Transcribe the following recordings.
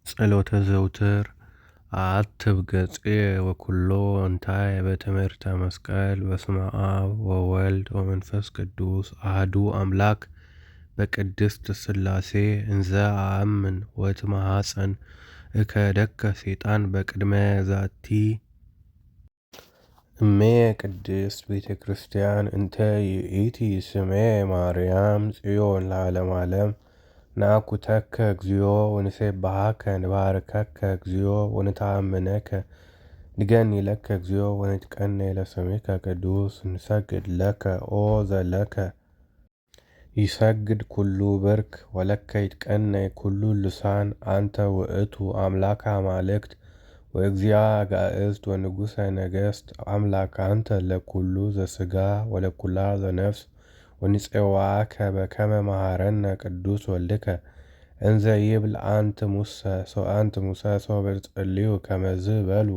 ጸሎተ ዘውትር አትብ ገጽ ወኩሎ እንታይ በትምህርተ መስቀል በስመ አብ ወወልድ ወመንፈስ ቅዱስ አህዱ አምላክ በቅድስት ሥላሴ እንዘ አአምን ወትማሐፀን እከደከ ሰይጣን በቅድመ ዛቲ እሜ ቅድስት ቤተ ክርስቲያን እንተ ይእቲ ስሜ ማርያም ጽዮን ለዓለመ ዓለም ናኩተከ እግዚኦ ወንሴብሐከ ንባርከከ እግዚኦ ወንተአምነከ ንገኒ ለከ እግዚኦ ወንትቀነይ ለስምከ ቅዱስ ንሰግድ ለከ ኦ ዘለከ ይሰግድ ኩሉ ብርክ ወለከ ይትቀነይ ኩሉ ልሳን አንተ ውእቱ አምላከ አማልክት ወእግዚአ አጋእዝት ወንጉሠ ነገሥት አምላክ አንተ ለኩሉ ዘሥጋ ወለኩላ ዘነፍስ ወንፄዋከ በከመ መሃረነ ቅዱስ ወልድከ እንዘ ይብል አንት ሙሰ ሶበ ጸልዩ ከመዝ በሉ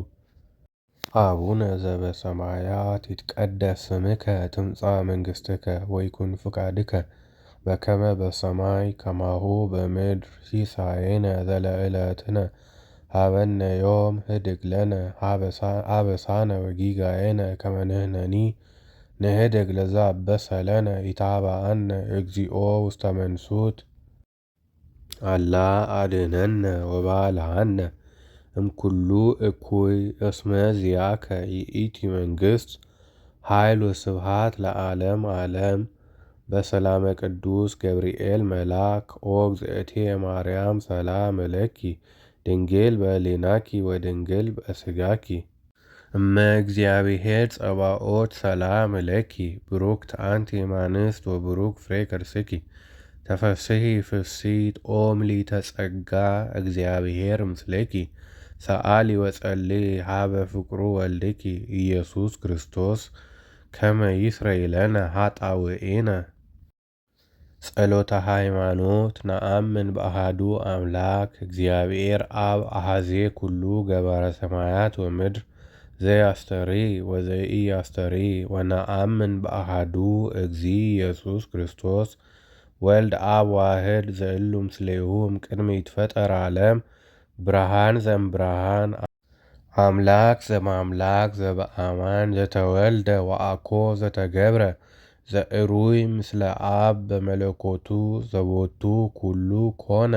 አቡነ ዘበሰማያት ይትቀደስ ስምከ ትምጻእ መንግሥትከ ወይኩን ፍቃድከ በከመ በሰማይ ከማሁ በምድር ሲሳየነ ዘለዕለትነ ሀበነ ዮም ህድግ ለነ አበሳነ ወጌጋየነ ከመ ንሕነኒ ንህድግ ለዘአበሰ ለነ ኢታብአነ እግዚኦ ውስተ መንሱት አላ አድኅነነ ወባልሐነ እምኩሉ እኩይ እስመ ዚአከ ይእቲ መንግሥት ኃይል ወስብሐት ለዓለመ ዓለም። በሰላመ ቅዱስ ገብርኤል መልአክ ኦ እግዝእትየ ማርያም ሰላም እለኪ ድንግል በሕሊናኪ ወድንግል በሥጋኪ እመ እግዚአብሔር ጸባኦት ሰላም እለኪ ብሩክት አንቲ እማንስት ወብሩክ ፍሬ ከርሥኪ ተፈሥሒ ፍሥሕት ኦ ምልዕተ ጸጋ እግዚአብሔር ምስሌኪ ሰአሊ ወጸልዪ ሀበ ፍቁሩ ወልድኪ ኢየሱስ ክርስቶስ ከመ ይስረይ ለነ ኃጣውኢነ። ጸሎተ ሃይማኖት ነአምን በአሐዱ አምላክ እግዚአብሔር አብ አሐዜ ኩሉ ገባረ ሰማያት ወምድር ዘያስተርኢ ወዘኢያስተርኢ ወነአምን በአሐዱ እግዚእ ኢየሱስ ክርስቶስ ወልድ አብ ዋሕድ ዘእሉ ምስሌሁ እምቅድመ ይትፈጠር ዓለም ብርሃን ዘእምብርሃን አምላክ ዘእምአምላክ ዘበአማን ዘተወልደ ወአኮ ዘተገብረ ዘዕሩይ ምስለ አብ በመለኮቱ ዘቦቱ ኩሉ ኮነ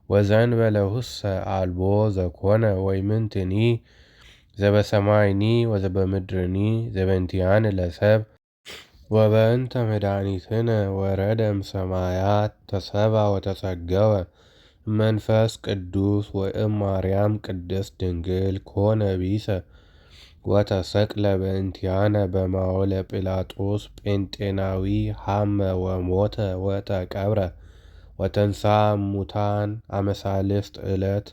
ወዘእንበለ ውእሰ አልቦ ዘኮነ ወይምንትኒ ዘበሰማይኒ ወዘበምድርኒ ዘበእንቲአነ ለሰብእ ወበእንተ መድኃኒትነ ወረደ እምሰማያት ተሰብአ ወተጸገወ እመንፈስ ቅዱስ ወእምማርያም ቅድስት ድንግል ኮነ ቢሰ ወተሰቅለ በእንቲአነ በማወለ ጲላጦስ ጴንጤናዊ ሐመ ወሞተ ወተቀብረ ወተንሥአ እሙታን አመ ሣልስት ዕለት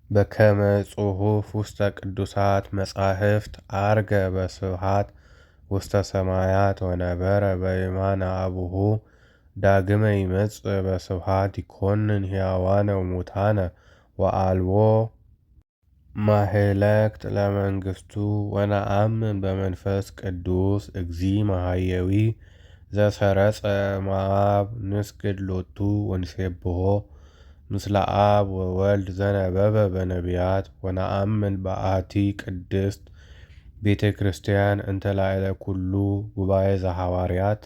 በከመ ጽሑፍ ውስተ ቅዱሳት መጻሕፍት ዐርገ በስብሐት ውስተ ሰማያት ወነበረ በየማነ አቡሁ ዳግመ ይመጽእ በስብሐት ይኰንን ሕያዋነ ወሙታነ ወአልቦ ማኅለቅት ለመንግሥቱ ወነአምን በመንፈስ ቅዱስ እግዚእ መሐየዊ ዘሰረጸ እምአብ ንስግድ ሎቱ ወንሴብሖ ምስለ አብ ወወልድ ዘነበበ በነቢያት ወነአምን በአሐቲ ቅድስት ቤተ ክርስቲያን እንተ ላዕለ ኩሉ ጉባኤ ዘሐዋርያት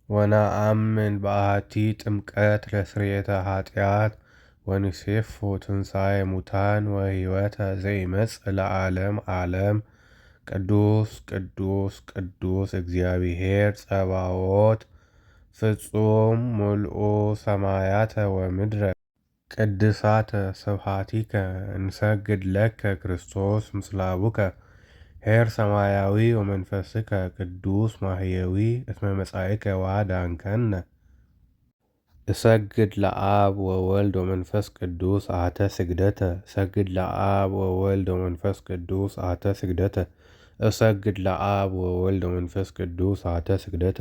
ወነአምን በአሐቲ ጥምቀት ለስርየተ ኃጢአት ወንሴፎ ትንሣኤ ሙታን ወሕይወተ ዘይመጽእ ለዓለመ ዓለም። ቅዱስ ቅዱስ ቅዱስ እግዚአብሔር ጸባኦት ፍጹም ምልኡ ሰማያተ ወምድረ ቅድሳተ ስብሐቲከ እንሰግድ ለከ ክርስቶስ ምስለ አቡከ ኄር ሰማያዊ ወመንፈስከ ቅዱስ ማሕየዊ እስመ መጻእከ ወአዳንከነ። እሰግድ ለአብ ወወልድ ወመንፈስ ቅዱስ አሐተ ስግደተ እሰግድ ለአብ ወወልድ ወመንፈስ ቅዱስ አሐተ ስግደተ እሰግድ ለአብ ወወልድ ወመንፈስ ቅዱስ አሐተ ስግደተ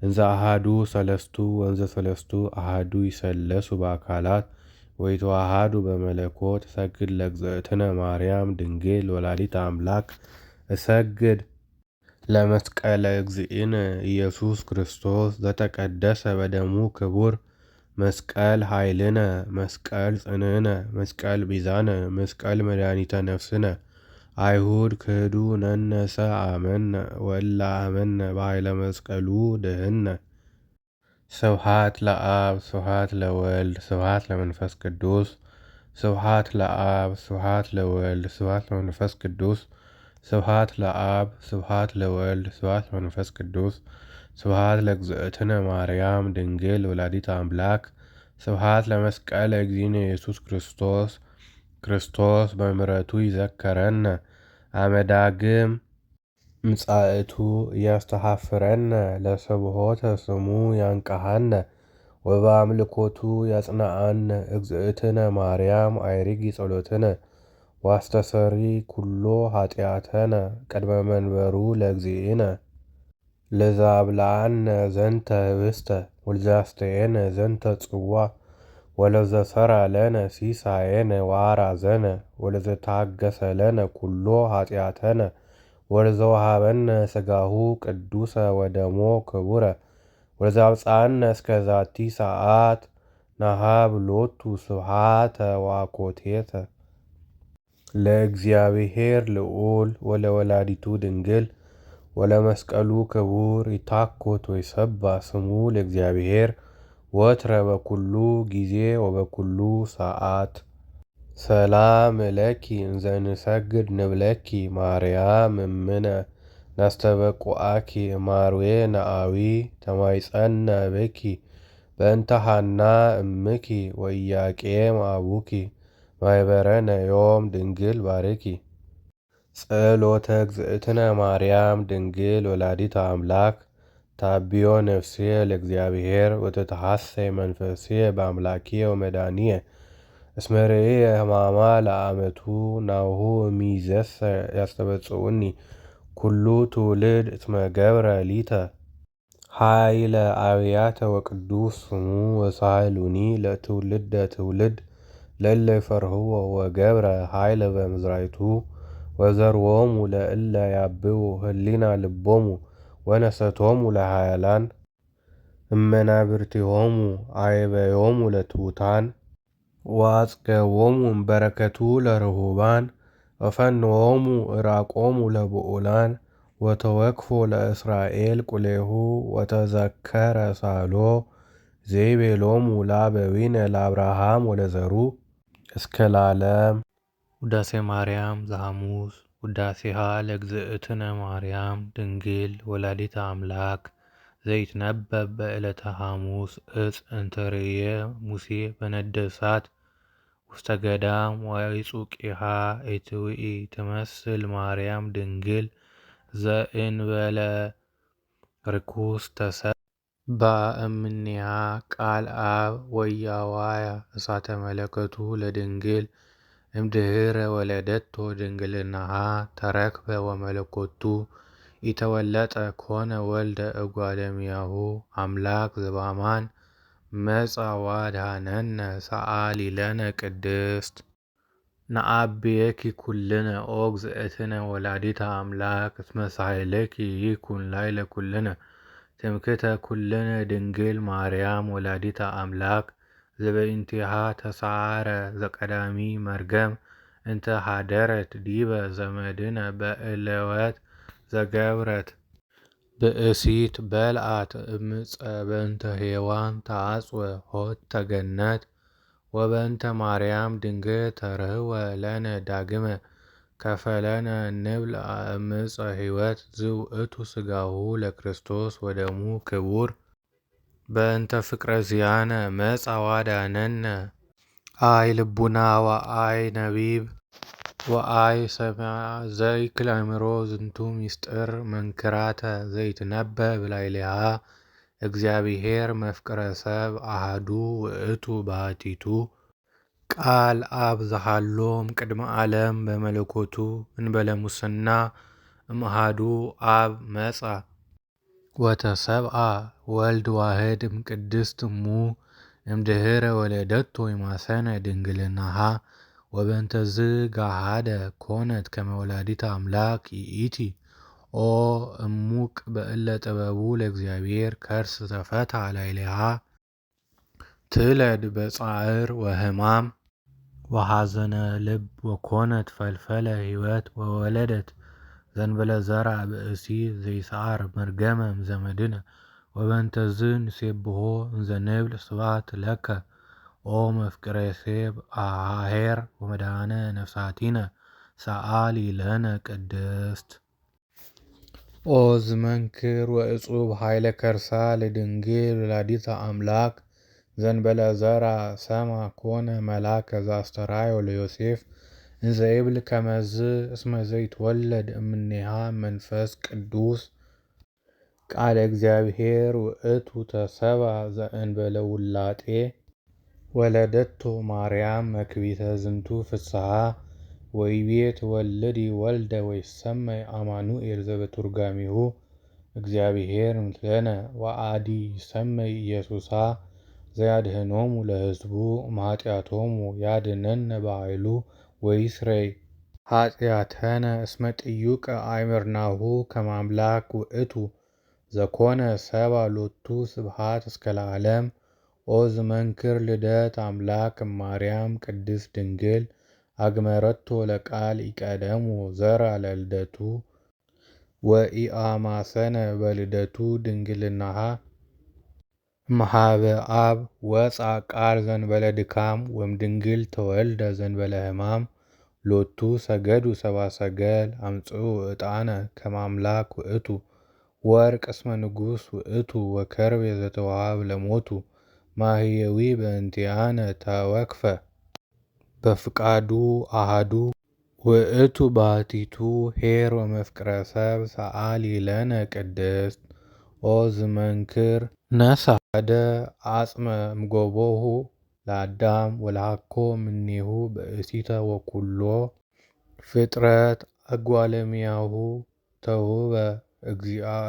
እንዘ አሐዱ ሰለስቱ ወእንዘ ሰለስቱ አሐዱ ይሠለሱ በአካላት ወይትወሃዱ በመለኮት እሰግድ ለእግዝእትነ ማርያም ድንግል ወላዲተ አምላክ እሰግድ ለመስቀለ እግዚእነ ኢየሱስ ክርስቶስ ዘተቀደሰ በደሙ ክቡር መስቀል ኃይልነ መስቀል ጽንዕነ መስቀል ቤዛነ መስቀል መድኃኒተ ነፍስነ አይሁድ ክህዱ ነነሰ አመነ ወላ አመነ በኃይለ መስቀሉ ድህነ። ስብሐት ለአብ ስብሐት ለወልድ ስብሐት ለመንፈስ ቅዱስ ስብሐት ለአብ ስብሐት ለወልድ ስብሐት ለመንፈስ ቅዱስ ስብሐት ለአብ ስብሐት ለወልድ ስብሐት ለመንፈስ ቅዱስ ስብሐት ለእግዝእትነ ማርያም ድንግል ወላዲተ አምላክ ስብሐት ለመስቀለ እግዚእነ ኢየሱስ ክርስቶስ ክርስቶስ በምሕረቱ ይዘከረነ አመዳግም ምጻእቱ ያስተሐፍረነ ለሰብሖተ ስሙ ያንቀሐነ ወበአምልኮቱ ያጽንዓነ እግዝእትነ ማርያም አይሪጊ ጸሎትነ ዋስተሰሪ ኩሎ ኃጢአተነ ቅድመ መንበሩ ለእግዚእነ ለዘአብልዐነ ዘንተ ህብስተ ወለዘአስተየነ ዘንተ ጽዋ ወለዘሠርዐ ለነ ሲሳየነ ወአርአዘነ ወለዘታገሠ ለነ ኩሎ ኃጢአተነ ወለዘወሃበነ ሥጋሁ ቅዱሰ ወደሞ ክቡረ ወለዘአብጽሐነ እስከ ዛቲ ሰዓት ነሃብ ሎቱ ስብሐተ ወአኮቴተ። ለእግዚአብሔር ልዑል ወለወላዲቱ ድንግል ወለመስቀሉ ክቡር ይትሐኮት ወይሰብሐ ስሙ ለእግዚአብሔር ወትረ በኩሉ ጊዜ ወበኩሉ ሰዓት። ሰላም እለኪ እንዘንሰግድ ንብለኪ ማርያም እምነ ናስተበቁአኪ ማርዌ ነአዊ ተማይጸነ ብኪ በእንተ ሐና እምኪ ወኢያቄም አቡኪ ማኅበረነ ዮም ድንግል ባርኪ። ጸሎተ እግዝእትነ ማርያም ድንግል ወላዲተ አምላክ ታቢዮ ነፍስየ ለእግዚአብሔር ወተተሐሰይ መንፈስየ በአምላክየ ወመድኃኒየ እስመ ርእየ ሕማማ ለአመቱ ናሁ እምይእዜሰ ያስተበጽኡኒ ኩሉ ትውልድ እስመ ገብረ ሊተ ኃይለ አብያተ ወቅዱስ ስሙ ወሳህሉኒ ለትውልደ ትውልድ ለእለ ይፈርህዎ ወገብረ ኃይለ በምዝራይቱ ወዘርዎሙ ለእለ ያብቡ ህሊና ልቦሙ ወነሰቶሙ ለኃያላን እመናብርቲሆሙ አይበዮሙ ለትሑታን ወአጽገቦሙ እምበረከቱ ለርሁባን ወፈንዎሙ ዕራቆሙ ለብዑላን ወተወክፎ ለእስራኤል ቁሌሁ ወተዘከረ ሳሎ ዘይቤሎሙ ለአበዊነ ለአብርሃም ወለዘሩ እስከ ለዓለም። ውዳሴ ማርያም ዘሐሙስ ውዳሴሃ ለእግዝእትነ ማርያም ድንግል ወላዲተ አምላክ ዘይትነበብ በዕለተ ሐሙስ ዕፅ እንተርእየ ሙሴ በነደ እሳት ውስተ ገዳም ወይጹቂሃ ኢትውኢ ትመስል ማርያም ድንግል ዘእንበለ ርኩስ ተሰብአ እምኔሃ ቃል አብ ወያዋያ እሳተ መለኮቱ ለድንግል እምድኅረ ወለደቶ ድንግልናሃ ተረክበ ወመለኮቱ ኢተወለጠ ኮነ ወልደ እጓለ እመሕያሁ አምላክ ዘበአማን መጽአ ወአድኀነነ ሰአሊ ለነ ቅድስት። ነዐብየኪ ኩልነ ኦ እግዝእትነ ወላዲተ አምላክ እስመ ሳህለኪ ይኩን ላዕለ ኩልነ ትምክህተ ኩልነ ድንግል ማርያም ወላዲተ አምላክ ዘበእንቲሃ ተሰዓረ ዘቀዳሚ መርገም እንተ ኀደረት ዲበ ዘመድነ በዕለወት ዘገብረት ብእሲት በልዓት እምፀ በእንተ ሔዋን ተአጽወ ኆኅተ ገነት ወበእንተ ማርያም ድንግል ተርህወ ለነ ዳግመ ከፈለነ ንብልዕ እምፀ ሕይወት ዝውእቱ ሥጋሁ ለክርስቶስ ወደሙ ክቡር በእንተ ፍቅረ ዚአነ መጽአ ወአድኀነነ። አይ ልቡና ወአይ ነቢብ ወአይ ሰሚዕ ዘእክል አእምሮ ዝንቱ ምስጢር መንክራተ ዘይትነበብ ላዕሌሃ እግዚአብሔር መፍቅረ ሰብ አሐዱ ውእቱ ባሕቲቱ ቃል አብ ዘሃሎ እምቅድመ ዓለም በመለኮቱ እንበለ ሙስና እምአሐዱ አብ መጽአ ወተሰብአ ወልድ ዋሕድ እምቅድስት እሙ እምድኅረ ወለደቶ ይማሰነ ድንግልናሃ ወበእንተዝ ገሃደ ኮነት ከመ ወላዲተ አምላክ ይእቲ። ኦ እሙቅ በእለ ጥበቡ ለእግዚአብሔር ከርስ ተፈትሐ ላዕሌሃ ትለድ በጻዕር ወሕማም ወሐዘነ ልብ ወኮነት ፈልፈለ ሕይወት ወወለደት ዘንበለ ዘርአ ብእሲ ዘይሰዓር መርገመ እምዘመድነ ወበእንተዝ ንሴብሖ እንዘንብል ስብሐት ለከ ኦ መፍቅሬ ሤብ አሔር ወመድኃኔ ነፍሳቲነ ሰአሊ ለነ ቅድስት። ኦ ዝመንክር ወእጹብ ኃይለ ከርሳ ለድንግል ወላዲተ አምላክ ዘንበለ ዘርአ ሰማ ኮነ መልአከ ዘአስተርአዮ ለዮሴፍ እንዘይብል ከመዝ እስመ ዘይትወለድ እምኔሃ መንፈስ ቅዱስ ቃለ እግዚአብሔር ውእቱ ተሰብአ ዘእንበለ ውላጤ ወለደቶ ማርያም መክቢተ ዝንቱ ፍስሐ ወይቤ ትወልዲ ወልደ ወይሰመይ አማኑኤል ዘበትርጓሜሁ እግዚአብሔር ምስሌነ ወአዲ ይሰመይ ኢየሱሳ ዘያድኅኖሙ ለሕዝቡ እምኃጢአቶሙ ያድኅነነ በኃይሉ ወይስረይ ኃጢአተነ እስመ ጥዩቀ አእምርናሁ ከመ አምላክ ውእቱ ዘኮነ ሰብአ ሎቱ ስብሐት እስከ ለዓለም። ኦ ዝመንክር ልደት አምላክ እማርያም ቅድስት ድንግል አግመረቶ ለቃል ኢቀደሙ ዘርአ ለልደቱ ወኢአማሰነ በልደቱ ድንግልናሃ እምኀበ አብ ወፅአ ቃል ዘንበለ ድካም ወእምድንግል ተወልደ ዘንበለ ሕማም ሎቱ ሰገዱ ሰብአ ሰገል አምጽኡ ዕጣነ ከመ አምላክ ውእቱ ወርቅ እስመ ንጉሥ ውእቱ ወከርቤ ዘተወሃበ ለሞቱ ማህየዊ በእንቲአነ ተወክፈ በፍቃዱ አሐዱ ውእቱ ባሕቲቱ ኄር ወመፍቅረ ሰብ ሰአሊ ለነ ቅድስት። ኦ ዝመንክር ነሣ አሐደ አጽመ እምጎቦሁ ለአዳም ወለሃኮ እምኔሁ ብእሲተ ወኵሎ ፍጥረት እጓለ እመሕያው ተውህበ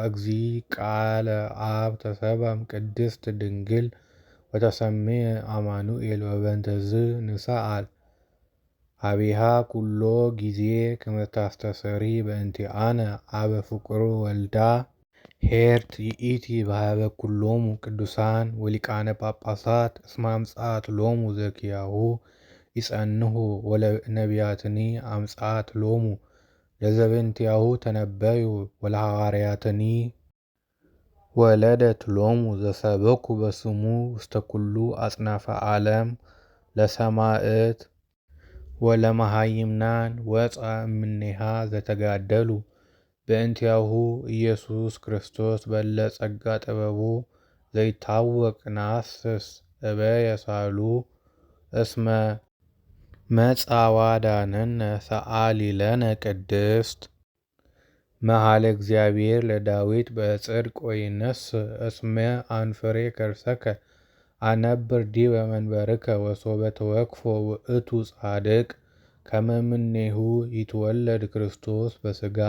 እግዚእ ቃለ አብ ተሰብአ እምቅድስት ድንግል ወተሰምየ አማኑኤል ወበእንተዝ ንስአል ኀቤሃ ኩሎ ጊዜ ከመ ታስተስሪ በእንቲአነ አበ ፍቁር ወልዳ ኄርት ይእቲ በኀበ ኩሎሙ ቅዱሳን ወሊቃነ ጳጳሳት እስመ አምጽአት ሎሙ ዘኪያሁ ይጸንሑ ወለነቢያትኒ አምጽአት ሎሙ ለዘበእንቲአሁ ተነበዩ ወለሐዋርያትኒ ወለደት ሎሙ ዘሰበኩ በስሙ ውስተ ኩሉ አጽናፈ ዓለም ለሰማዕት ወለመሃይምናን ወፅአ እምኔሃ ዘተጋደሉ በእንቲአሁ ኢየሱስ ክርስቶስ በለ ጸጋ ጥበቡ ዘይታወቅ ነሐስስ እበየ ሳህሉ እስመ መጽአ ወአዳነነ ሰአሊ ለነ ቅድስት። መኃልየ እግዚአብሔር ለዳዊት በጽድቅ ወይነስእ እስመ አንፍሬ ከርሰከ አነብር ዲበ መንበርከ ወሶበ ተወክፎ ውእቱ ጻድቅ ከመ እምኔሁ ይትወለድ ክርስቶስ በሥጋ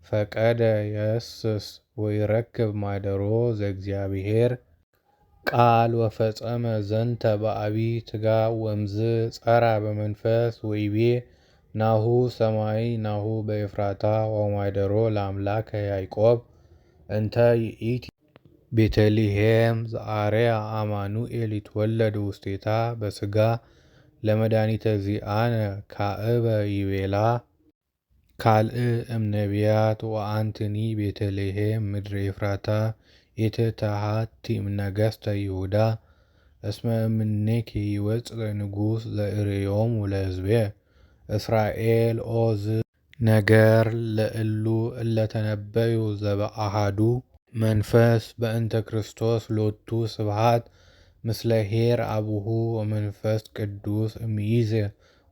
ፈቀደ የስስ ወይረክብ ማደሮ ዘእግዚአብሔር ቃል ወፈጸመ ዘንተ በዐቢይ ትጋብ ወእምዝ ጸርዐ በመንፈስ ወይቤ ናሁ ሰማይ ናሁ በኤፍራታ ወማደሮ ለአምላከ ያዕቆብ እንተ ይእቲ ቤተልሔም ዘአርያ አማኑኤል ይትወለድ ውስቴታ በሥጋ ለመድኃኒተ ዚአነ ካዕበ ይቤላ ካልእ እምነቢያት ወአንትኒ ቤተልሔም ምድረ ኤፍራታ ኢትትሐቲ እምነገሥተ ይሁዳ እስመ እምኔኪ ይወፅእ ንጉሥ ዘርእዮሙ ለሕዝብየ እስራኤል። ኦ ዝ ነገር ለእሉ እለ ተነበዩ ዘበአሐዱ መንፈስ በእንተ ክርስቶስ ሎቱ ስብሐት ምስለ ኄር አቡሁ ወመንፈስ ቅዱስ እምይእዜ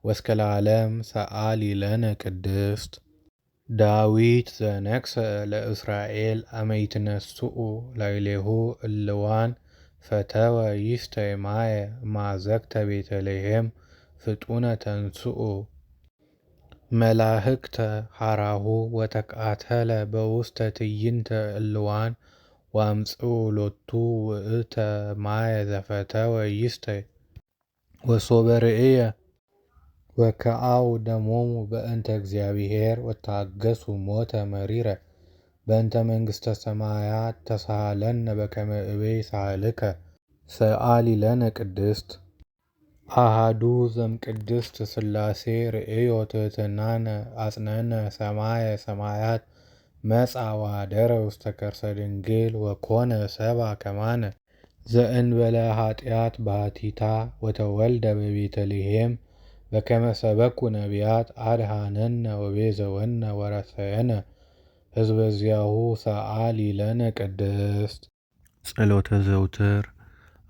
ወእስከ ለዓለም ሰአሊ ለነ ቅድስት። ዳዊት ዘነግሠ ለእስራኤል አመ ይትነስኡ ላዕሌሁ እልዋን ፈተወ ይስቴ ማየ እምአዘቅተ ቤተልሔም ፍጡነ ተንሥኡ መላእክተ ሐራሁ ወተቃተለ በውስተ ትዕይንተ እልዋን ወአምጽኡ ሎቱ ውእተ ማየ ዘፈተወ ይስቴ ወሶበ ርእየ ወከአው ደሞሙ በእንተ እግዚአብሔር ወታገሱ ሞተ መሪረ በእንተ መንግሥተ ሰማያት ተሳሃለነ በከመ እበይ ሳህልከ ሰአሊ ለነ ቅድስት አሃዱ ዘእምቅድስት ሥላሴ ርእዮ ትሕትናነ አጽነነ ሰማየ ሰማያት መጽአ ወኀደረ ውስተ ከርሰ ድንግል ወኮነ ሰብአ ከማነ ዘእንበለ ኃጢአት ባሕቲታ ወተወልደ በቤተልሔም በከመ ሰበኩ ነቢያት አድኀነነ ወቤዘወነ ወረሰየነ ሕዝበ ዚአሁ ሰአሊ ለነ ቅድስት። ጸሎተ ዘውትር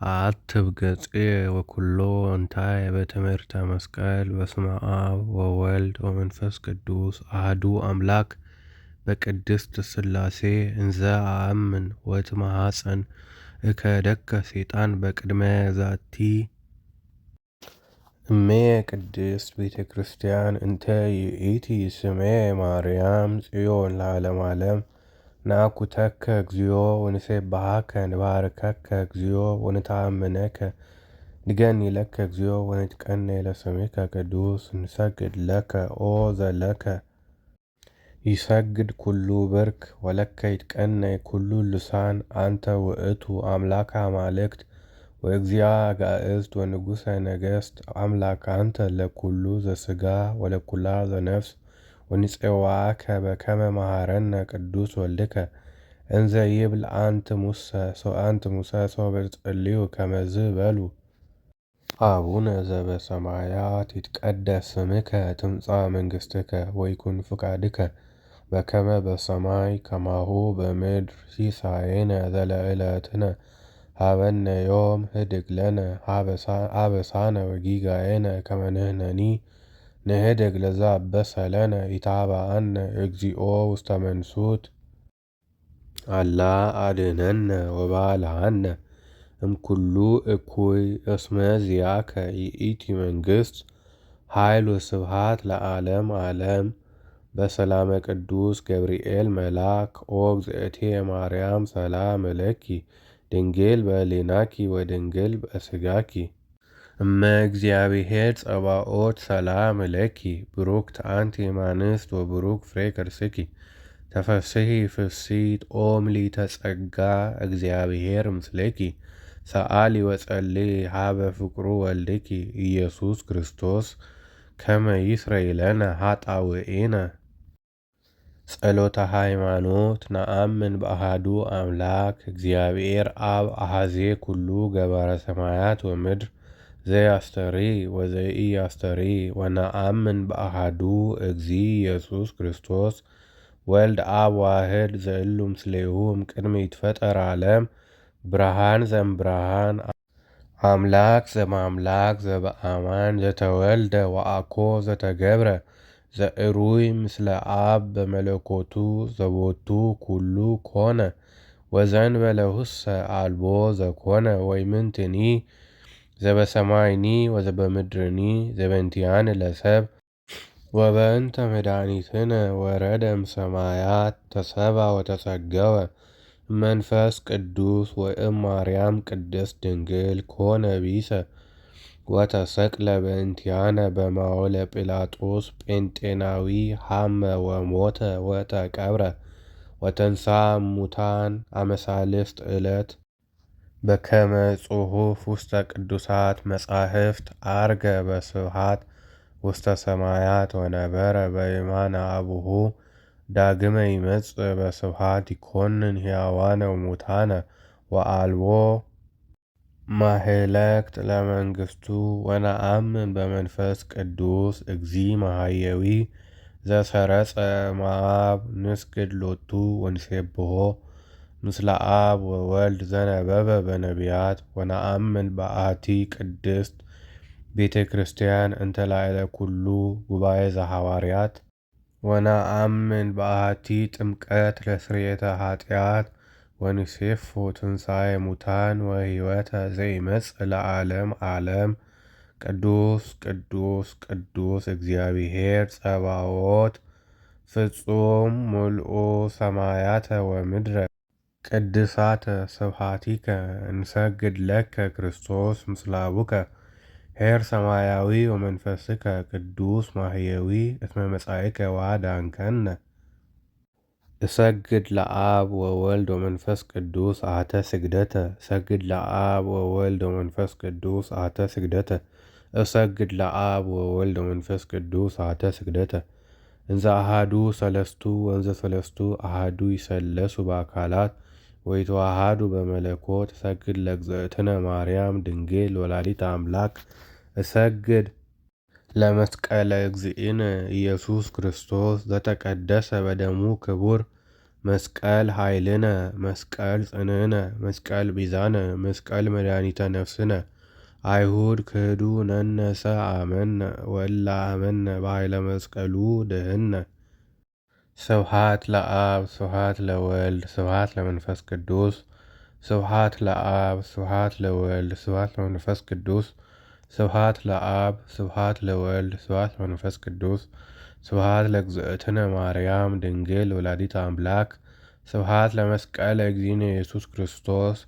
አአትብ ገጽየ ወኩሎ እንታየ በትምህርተ መስቀል በስመ አብ ወወልድ ወመንፈስ ቅዱስ አሐዱ አምላክ በቅድስት ሥላሴ እንዘ አአምን ወእትማሐፀን እከደከ ሰይጣን በቅድመ ዛቲ እምየ ቅድስት ቤተ ክርስቲያን እንተ ይእቲ ስምየ ማርያም ጽዮን ለዓለመ ዓለም። ነአኩተከ እግዚኦ ወንሴብሐከ ንባርከከ እግዚኦ ወንተአምነከ ንገኒ ለከ እግዚኦ ወንትቀነይ ለስምከ ቅዱስ ንሰግድ ለከ ኦ ዘለከ ይሰግድ ኩሉ ብርክ ወለከ ይትቀነይ ኩሉ ልሳን አንተ ውእቱ አምላከ አማልክት ወእግዚአ አጋእዝት ወንጉሠ ነገሥት አምላክ አንተ ለኩሉ ዘሥጋ ወለኩላ ዘነፍስ ወንፄዋከ በከመ መሐረነ ቅዱስ ወልድከ እንዘ ይብል አንት ሙሰ ሶበ ጸልዩ ከመዝ በሉ። አቡነ ዘበሰማያት ይትቀደስ ስምከ ትምጻእ መንግሥትከ ወይኩን ፍቃድከ በከመ በሰማይ ከማሁ በምድር ሲሳየነ ዘለዕለትነ ሀበነ ዮም ህድግ ለነ አበሳነ ወጌጋየነ ከመ ንሕነኒ ንህድግ ለዘአበሰ ለነ ኢታብአነ እግዚኦ ውስተ መንሱት አላ አድኅነነ ወባልሐነ እምኩሉ እኩይ እስመ ዚአከ ይእቲ መንግሥት ኃይል ወስብሐት ለዓለመ ዓለም። በሰላመ ቅዱስ ገብርኤል መልአክ ኦ እግዝእትየ ማርያም ሰላም ለኪ ድንግል በሕሊናኪ ወድንግል በሥጋኪ እመ እግዚአብሔር ጸባኦት ሰላም ለኪ ብሩክት አንቲ እማንስት ወብሩክ ፍሬ ከርሥኪ ተፈሥሒ ፍሥሕት ኦ ምልዕተ ጸጋ እግዚአብሔር ምስሌኪ ሰአሊ ወጸልዪ ሀበ ፍቁሩ ወልድኪ ኢየሱስ ክርስቶስ ከመ ይስረይ ለነ ኃጣውኢነ። ጸሎተ ሃይማኖት ነአምን በአሐዱ አምላክ እግዚአብሔር አብ አሐዜ ኩሉ ገባረ ሰማያት ወምድር ዘያስተርኢ ወዘኢያስተርኢ ወነአምን በአሐዱ እግዚእ ኢየሱስ ክርስቶስ ወልድ አብ ዋሕድ ዘእሉ ምስሌሁ እምቅድመ ይትፈጠር ዓለም ብርሃን ዘእምብርሃን አምላክ ዘእምአምላክ ዘበአማን ዘተወልደ ወአኮ ዘተገብረ ዘዕሩይ ምስለ አብ በመለኮቱ ዘቦቱ ኩሉ ኮነ ወዘእንበለ ውእሰ አልቦ ዘኮነ ወይምንትኒ ዘበሰማይኒ ወዘበምድርኒ ዘበእንቲአነ ለሰብእ ወበእንተ መድኃኒትነ ወረደ እምሰማያት ተሰብአ ወተጸገወ እመንፈስ ቅዱስ ወእምማርያም ቅድስት ድንግል ኮነ ቢሰ ወተሰቅለ በእንቲአነ በማወለ ጲላጦስ ጴንጤናዊ ሐመ ወሞተ ወተቀብረ ወተንሥአ እሙታን አመ ሣልስት ዕለት በከመ ጽሑፍ ውስተ ቅዱሳት መጻሕፍት ዐርገ በስብሐት ውስተ ሰማያት ወነበረ በየማነ አቡሁ ዳግመ ይመጽእ በስብሐት ይኰንን ሕያዋነ ወሙታነ ወአልቦ ማኅለቅት ለመንግሥቱ። ወነአምን በመንፈስ ቅዱስ እግዚእ መሐየዊ ዘሰረጸ እምአብ ንስግድ ሎቱ ወንሴብሖ ምስለ አብ ወወልድ ዘነበበ በነቢያት። ወነአምን በአሐቲ ቅድስት ቤተ ክርስቲያን እንተ ላዕለ ኩሉ ጉባኤ ዘሐዋርያት። ወነአምን በአሐቲ ጥምቀት ለስርየተ ኃጢአት ወንሴፎ ትንሣኤ ሙታን ወሕይወተ ዘይመጽእ ለዓለመ ዓለም። ቅዱስ ቅዱስ ቅዱስ እግዚአብሔር ጸባኦት ፍጹም ምልኡ ሰማያተ ወምድረ ቅድሳተ ስብሐቲከ እንሰግድ ለከ ክርስቶስ ምስለ አቡከ ኄር ሰማያዊ ወመንፈስከ ቅዱስ ማሕየዊ እስመ መጻእከ ወአዳንከነ። እሰግድ ለአብ ወወልድ ወመንፈስ ቅዱስ አሐተ ስግደተ እሰግድ ለአብ ወወልድ ወመንፈስ ቅዱስ አሐተ ስግደተ እሰግድ ለአብ ወወልድ ወመንፈስ ቅዱስ አሐተ ስግደተ እንዘ አሐዱ ሰለስቱ ወንዘ ሰለስቱ አሐዱ ይሰለሱ በአካላት ወይተዋሃዱ በመለኮት እሰግድ ለእግዝእትነ ማርያም ድንግል ወላዲተ አምላክ እሰግድ ለመስቀለ እግዚእነ ኢየሱስ ክርስቶስ ዘተቀደሰ በደሙ ክቡር መስቀል ኃይልነ መስቀል ጽንዕነ መስቀል ቤዛነ መስቀል መድኃኒተ ነፍስነ አይሁድ ክህዱ ነነሰ አመነ ወላ አመነ በኃይለ መስቀሉ ድህነ። ስብሐት ለአብ ስብሐት ለወልድ ስብሐት ለመንፈስ ቅዱስ ስብሐት ለአብ ስብሐት ለወልድ ስብሐት ለመንፈስ ቅዱስ ስብሐት ለአብ ስብሐት ለወልድ ስብሐት ለመንፈስ ቅዱስ ስብሐት ለእግዝእትነ ማርያም ድንግል ወላዲተ አምላክ ስብሐት ለመስቀለ እግዚእነ ኢየሱስ ክርስቶስ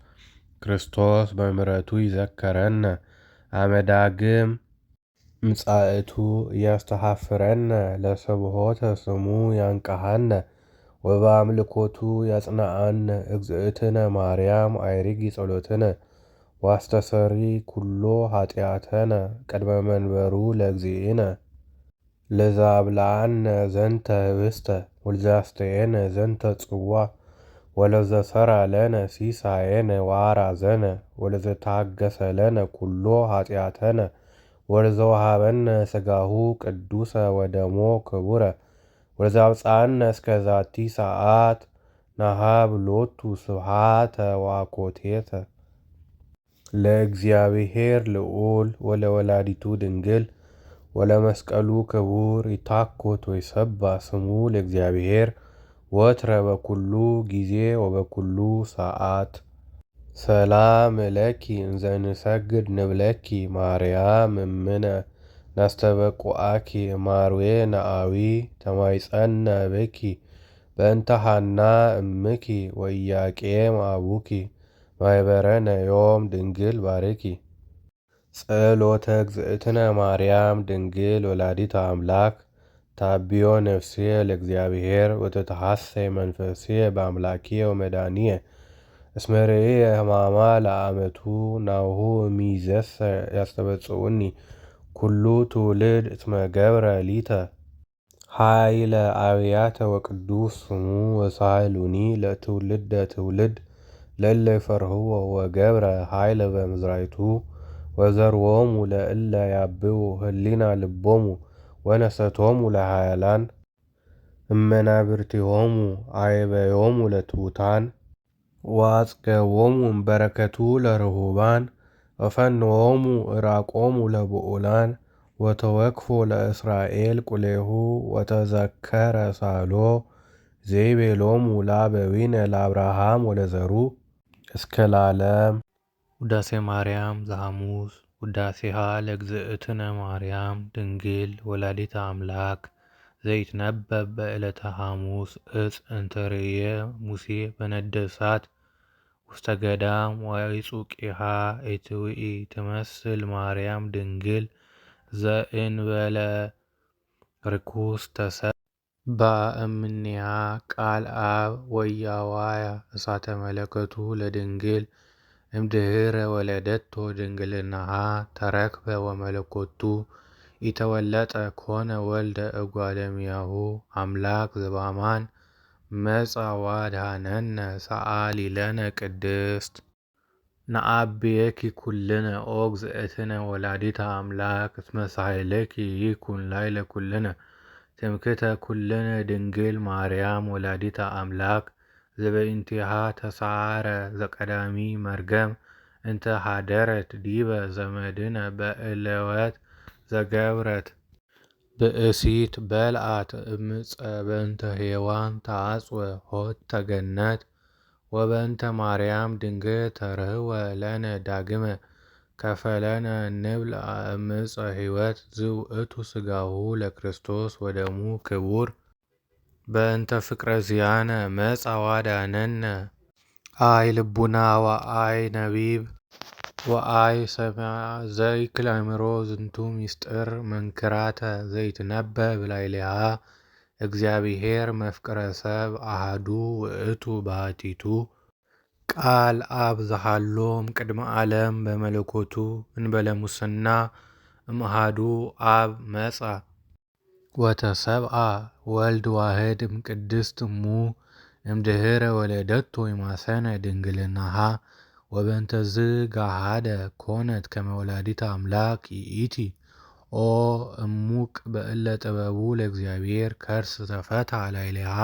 ክርስቶስ በምሕረቱ ይዘከረነ አመዳግም ምጻእቱ ያስተሐፍረነ ለስብሖተ ስሙ ያንቀሐነ ወበአምልኮቱ ያጽንዓነ እግዝእትነ ማርያም አይሪጊ ጸሎትነ ዋስተሰሪ ኩሎ ኃጢአተነ ቅድመ መንበሩ ለእግዚእነ ለዘአብልዐነ ዘንተ ህብስተ ወለዘአስተየነ ዘንተ ጽዋ ወለዘሠርዐ ለነ ሲሳየነ ወአርአዘነ ወለዘታገሠ ለነ ኩሎ ኃጢአተነ ወለዘወሃበነ ሥጋሁ ቅዱሰ ወደሞ ክቡረ ወለዘአብጽሐነ እስከ ዛቲ ሰዓት ናሃብ ሎቱ ስብሐተ ወአኮቴተ ለእግዚአብሔር ልዑል ወለወላዲቱ ድንግል ወለመስቀሉ ክቡር ይታኮት ወይሰብሐ ስሙ ለእግዚአብሔር ወትረ በኩሉ ጊዜ ወበኩሉ ሰዓት። ሰላም ለኪ እንዘ ንሰግድ ንብለኪ ማርያም እምነ ናስተበቁአኪ ማርዌ ነአዊ ተማይጸነ ብኪ በእንተ ሐና እምኪ ወኢያቄም አቡኪ ማኅበረነ ዮም ድንግል ባርኪ። ጸሎተ እግዝእትነ ማርያም ድንግል ወላዲተ አምላክ ታቢዮ ነፍስየ ለእግዚአብሔር ወተተሐሰይ መንፈስየ በአምላክየ ወመድኃኒየ እስመ ርእየ ሕማማ ለአመቱ ናሁ እምይእዜሰ ያስተበጽኡኒ ኩሉ ትውልድ እስመ ገብረ ሊተ ኃይለ አብያተ ወቅዱስ ስሙ ወሳህሉኒ ለትውልደ ትውልድ ለእለ ይፈርህዎ ወገብረ ኃይለ በምዝራይቱ ወዘርዎሙ ለእለ ያብኡ ህሊና ልቦሙ ወነሰቶሙ ለኃያላን እመናብርቲሆሙ አይበዮሙ ለትሑታን ወአጽገቦሙ እምበረከቱ ለርሁባን ወፈንዎሙ ዕራቆሙ ለብዑላን ወተወክፎ ለእስራኤል ቁሌሁ ወተዘከረ ሳሎ ዘይቤሎሙ ለአበዊነ ለአብርሃም ወለዘሩ እስከ ለዓለም። ውዳሴ ማርያም ዘሐሙስ ውዳሴሃ ለእግዝእትነ ማርያም ድንግል ወላዲተ አምላክ ዘይትነበብ በዕለተ ሐሙስ እፅ እንተ ርእየ ሙሴ በነደ እሳት ውስተ ገዳም ወይጹቂሃ ኢትውኢ ትመስል ማርያም ድንግል ዘእንበለ ርኩስ ተሰብአ እምኔሃ ቃል አብ ወያዋያ እሳተ መለከቱ ለድንግል እምድኅረ ወለደቶ ድንግልናሃ ተረክበ ወመለኮቱ ኢተወለጠ ኮነ ወልደ እጓለ እመሕያሁ አምላክ ዘበአማን መጻ ወአድኀነነ ሰአሊ ለነ ቅድስት ነአብየኪ ኩልነ ኦ እግዝእትነ ወላዲተ አምላክ እስመ ሳህለኪ ይኩን ላዕለ ኩልነ ትምክህተ ኩልነ ድንግል ማርያም ወላዲተ አምላክ ዘበእንቲሃ ተሰዓረ ዘቀዳሚ መርገም እንተ ሀደረት ዲበ ዘመድነ በእለወት ዘገብረት ብእሲት በልዓት እምፀ በእንተ ሔዋን ተአጽወ ሆት ተገነት ወበእንተ ማርያም ድንግል ተርህወ ለነ ዳግመ ከፈለነ ንብልዐ እምፀ ሕይወት ዝውእቱ ሥጋሁ ለክርስቶስ ወደሙ ክቡር በእንተ ፍቅረ ዚአነ መጻ ወአድኀነነ አይ ልቡና ወአይ ነቢብ ወአይ ሰምዐ ዘይክል አእምሮ ዝንቱ ምስጢር መንክራተ ዘይትነበብ ላዕሌሃ እግዚአብሔር መፍቅረ ሰብ አሃዱ ውእቱ ባሕቲቱ ቃል አብ ዘሃሎም ቅድመ ዓለም በመለኮቱ እንበለ ሙስና እምአሃዱ አብ መጻ ወተሰብአ ወልድ ዋሕድ እምቅድስት እሙ እምድኅረ ወለደቶ ይማሰነ ድንግልናሃ ወበእንተዝ ገሃደ ኮነት ከመ ወላዲተ አምላክ ይእቲ ኦ እሙቅ በእለ ጥበቡ ለእግዚአብሔር ከርስ ተፈትሐ ላዕሌሃ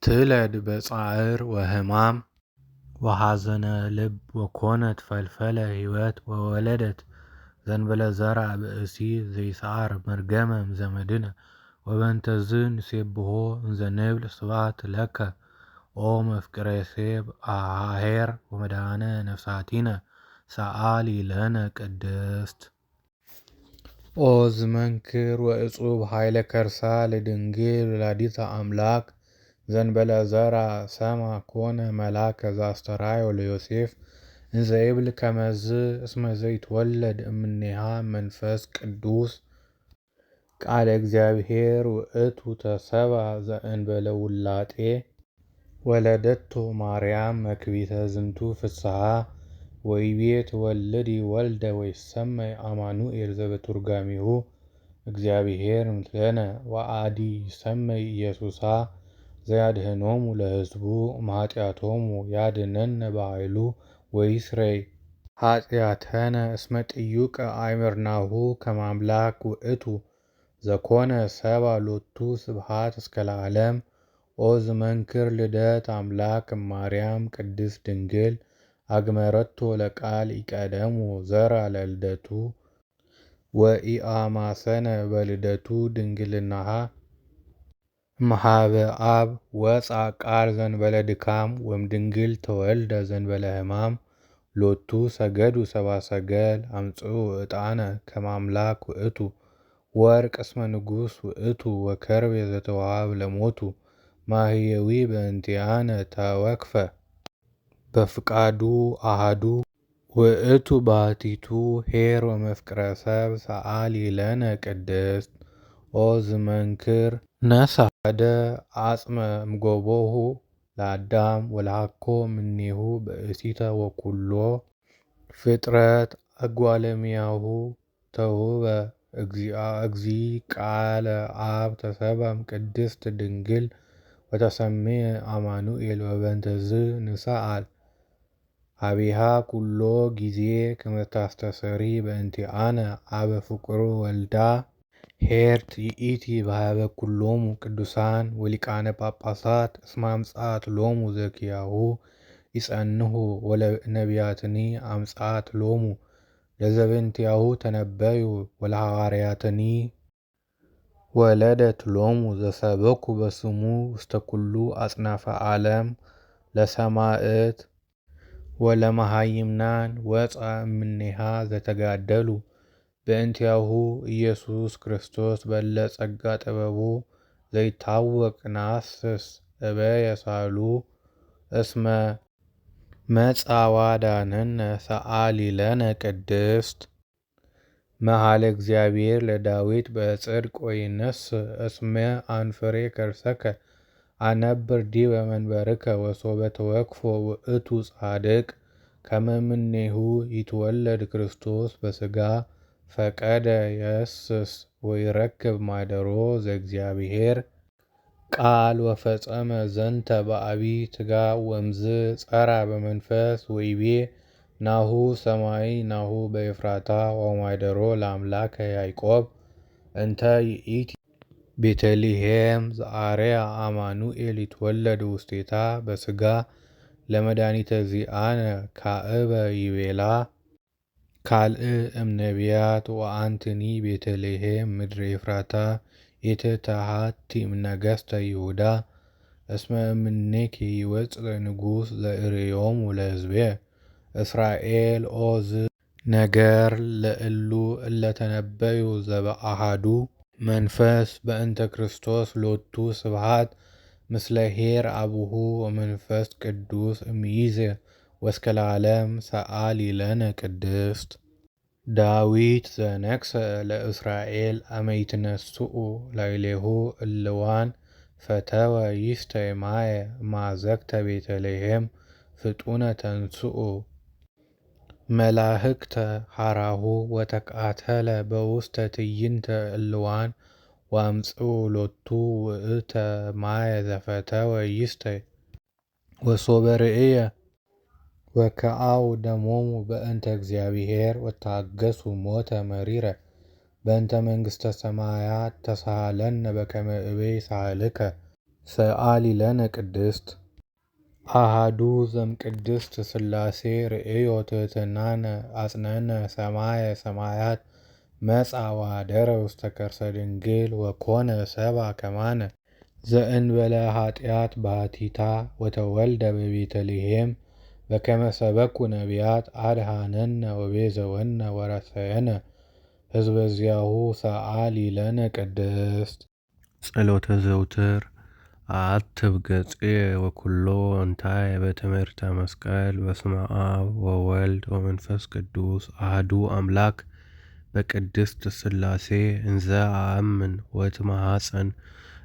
ትለድ በጻዕር ወሕማም ወሐዘነ ልብ ወኮነት ፈልፈለ ሕይወት ወወለደት ዘንበለ ዘርአ ብእሲ ዘይሰዓር መርገመ እምዘመድነ ወበእንተዝ ንሴብሖ እንዘ ንብል ስብሐት ለከ ኦ መፍቅሬ ሴብ አሃሄር ወመድኃኔ ነፍሳቲነ ሰአሊ ለነ ቅድስት ኦ ዝመንክር ወእጹብ ኃይለ ከርሳ ለድንግል ወላዲተ አምላክ ዘንበለ ዘርአ ሰማ ኮነ መላከ ዘአስተርአዮ ለዮሴፍ እንዘ ይብል ከመዝ እስመ ዘይትወለድ እምኔሃ መንፈስ ቅዱስ ቃለ እግዚአብሔር ውእቱ ተሰብአ ዘእንበለ ውላጤ ወለደቶ ማርያም መክቢተ ዝንቱ ፍስሐ ወይቤ ትወልዲ ወልደ ወይሰመይ አማኑኤል ዘበትርጓሜሁ እግዚአብሔር ምስሌነ ወአዲ ይሰመይ ኢየሱሳ ዘያድኅኖሙ ለሕዝቡ እምኃጢአቶሙ ያድኅነነ በኃይሉ ወይስረይ ኃጢአተነ እስመ ጥዩቀ አእምርናሁ ከመ አምላክ ውእቱ ዘኮነ ሰብአ ሎቱ ስብሐት እስከ ለዓለም ኦ ዝመንክር ልደት አምላክ እማርያም ቅድስት ድንግል አግመረቶ ለቃል ይቀደሙ ዘርአ ለልደቱ ወኢአማሰነ በልደቱ ድንግልናሃ እምኀበ አብ ወፃ ቃል ዘንበለ ድካም ወእምድንግል ተወልደ ዘንበለ ሕማም ሎቱ ሰገዱ ሰብአ ሰገል አምጽኡ ዕጣነ ከመ አምላክ ውእቱ ወርቅ እስመ ንጉሥ ውእቱ ወከርቤ ዘተወሃበ ለሞቱ ማህየዊ በእንቲአነ ተወክፈ በፍቃዱ አሃዱ ውእቱ ባሕቲቱ ኄር ወመፍቅረ ሰብ ሰአሊ ለነ ቅድስት ኦ ዝመንክር ነሣ ደ አጽመ እምጎቦሁ ለአዳም ወለሃኮ እምኔሁ ብእሲተ ወኵሎ ፍጥረት እጓለእመሕያው ተውህበ እግዚእ ቃለ አብ ተሰብአ እምቅድስት ድንግል ወተሰምየ አማኑኤል ወበእንተዝ ንሰአል ኀቤሃ ኩሎ ጊዜ ከመ ታስተስሪ በእንቲአነ አበ ፍቁር ወልዳ ኄርት ይእቲ በኀበ ኩሎሙ ቅዱሳን ወሊቃነ ጳጳሳት እስመ አምጽአት ሎሙ ዘኪያሁ ይጸንሑ ወለነቢያትኒ አምጽአት ሎሙ ለዘበእንቲአሁ ተነበዩ ወለሐዋርያትኒ ወለደት ሎሙ ዘሰበኩ በስሙ ውስተ ኩሉ አጽናፈ ዓለም ለሰማዕት ወለመሃይምናን ወፃ እምኔሃ ዘተጋደሉ በእንቲአሁ ኢየሱስ ክርስቶስ በእለ ጸጋ ጥበቡ ዘይታወቅ ነሐስስ እበየ ሳህሉ እስመ መጻ ወአዳነነ ሰአሊ ለነ ቅድስት መኃልየ እግዚአብሔር ለዳዊት በጽድቅ ወይነስእ እስመ አንፍሬ ከርሰከ አነብር ዲበ መንበርከ ወሶበ ተወክፎ ውእቱ ጻድቅ ከመ እምኔሁ ይትወለድ ክርስቶስ በሥጋ ፈቀደ የስስ ወይረክብ ማደሮ ዘእግዚአብሔር ቃል ወፈጸመ ዘንተ በዐቢይ ትጋዕ ወእምዝ ጸርዐ በመንፈስ ወይቤ ናሁ ሰማይ ናሁ በኤፍራታ ወማደሮ ለአምላከ ያዕቆብ እንተ ይእቲ ቤተልሔም ዘአርያ አማኑኤል ይትወለድ ውስቴታ በሥጋ ለመድኃኒተ ዚአነ ካዕበ ይቤላ ካልእ እምነቢያት ወአንትኒ ቤተልሔም ምድረ ኤፍራታ ኢትትሐቲ እምነገሥተ ይሁዳ እስመ እምኔኪ ይወፅእ ንጉሥ ዘርእዮሙ ለሕዝብየ እስራኤል ኦ ዝ ነገር ለእሉ እለ ተነበዩ ዘበአሐዱ መንፈስ በእንተ ክርስቶስ ሎቱ ስብሐት ምስለ ኄር አቡሁ ወመንፈስ ቅዱስ እምይእዜ ወእስከ ለዓለም ሰአሊ ለነ ቅድስት ዳዊት ዘነግሰ ለእስራኤል አመ ይትነስኡ ላዕሌሁ እልዋን ፈተወ ይስተይ ማየ ማዘግተ ቤተልሔም ፍጡነ ተንሥኡ መላህክተ ሐራሁ ወተቃተለ በውስተ ትዕይንተ እልዋን ወአምጽኡ ሎቱ ውእተ ማየ ዘፈተወ ይስተይ ወሶበ ርእየ ወከአው ደሞሙ በእንተ እግዚአብሔር ወታገሱ ሞተ መሪረ በእንተ መንግሥተ ሰማያት ተሳሃለነ በከመ እበይ ሳህልከ ሰአሊ ለነ ቅድስት አሃዱ ዘእምቅድስት ሥላሴ ርእዮ ትሕትናነ አጽነነ ሰማየ ሰማያት መጽአ ወኀደረ ውስተ ከርሰ ድንግል ወኮነ ሰብአ ከማነ ዘእንበለ ኃጢአት ባሕቲታ ወተወልደ በቤተልሔም በከመ ሰበኩ ነቢያት አድኀነነ ወቤዘወነ ወረሰየነ ሕዝበ ዚአሁ ሰአሊ ለነ ቅድስት ጸሎተ ዘውትር አትብ ገጽየ ወኩሎ እንታየ በትምህርተ መስቀል በስመ አብ ወወልድ ወመንፈስ ቅዱስ አሐዱ አምላክ በቅድስት ሥላሴ እንዘ አአምን ወእትማሐፀን